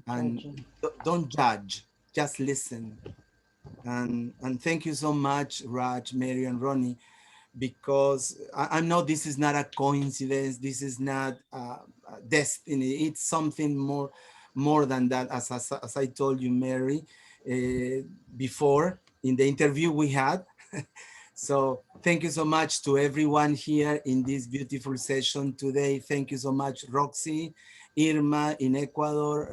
And don't judge, just listen. And thank you so much, Raj, Mary, and Ronnie, because I know this is not a coincidence. This is not destiny. It's something more than that. As I told you, Mary, before in the interview we had, So thank you so much to everyone here in this beautiful session today. Thank you so much, Roxy, Irma in Ecuador,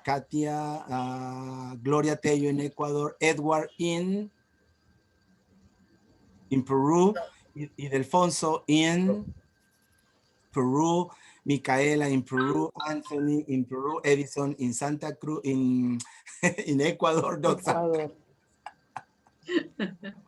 Katia, Gloria Tello in Ecuador, Edward in Peru, Ildefonso in Peru, Micaela in Peru, Anthony in Peru, Edison in Santa Cruz, in Ecuador. Ecuador.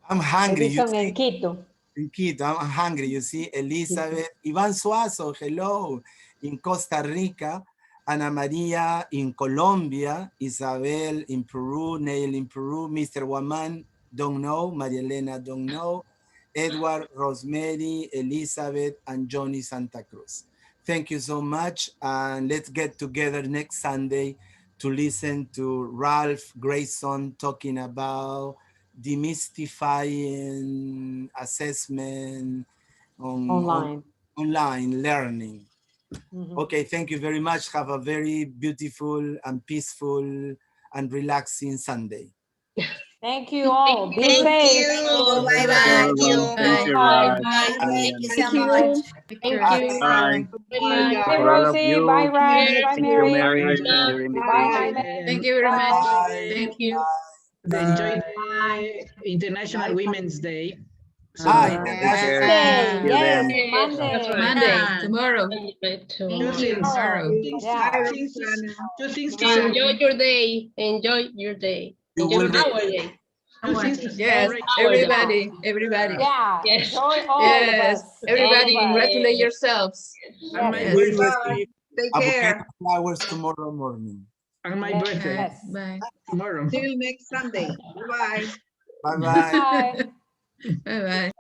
I'm hungry. Edison en Quito. In Quito, I'm hungry. You see, Elizabeth, Ivan Suazo, hello, in Costa Rica, Ana Maria in Colombia, Isabel in Peru, Neil in Peru, Mr. Waman, don't know, Maria Elena, don't know, Edward, Rosemary, Elizabeth, and Johnny Santa Cruz. Thank you so much, and let's get together next Sunday to listen to Ralph Grayson talking about demystifying assessment online learning. Okay, thank you very much. Have a very beautiful and peaceful and relaxing Sunday. Thank you all. Be safe. Bye bye. Thank you, Raj. Thank you so Thank you. much. Thank you. Bye. Bye. Bye, For all of Rosie. you. Bye, Raj. Bye, Thank you, Mary. Mary, for your Bye, invitation. Jaime. Thank you very much. Bye. Thank you. Enjoy the International Women's Day. So, Take care. Monday. See you Yes, then. Monday. That's right. Monday, tomorrow. two things. Tomorrow. Yeah. Two things to Enjoy say. your day. Enjoy your day. You Enjoy will our day. Two things to Yes, celebrate. everybody, everybody. Yeah. Yes. Enjoy all Yes, of us. everybody, All of us. congratulate yourselves. And my Yes. will birthday. receive a bouquet of flowers tomorrow morning. And my Yes. birthday. Yes. Bye. Tomorrow. Till next Sunday. Bye. Bye-bye. Bye. Bye bye.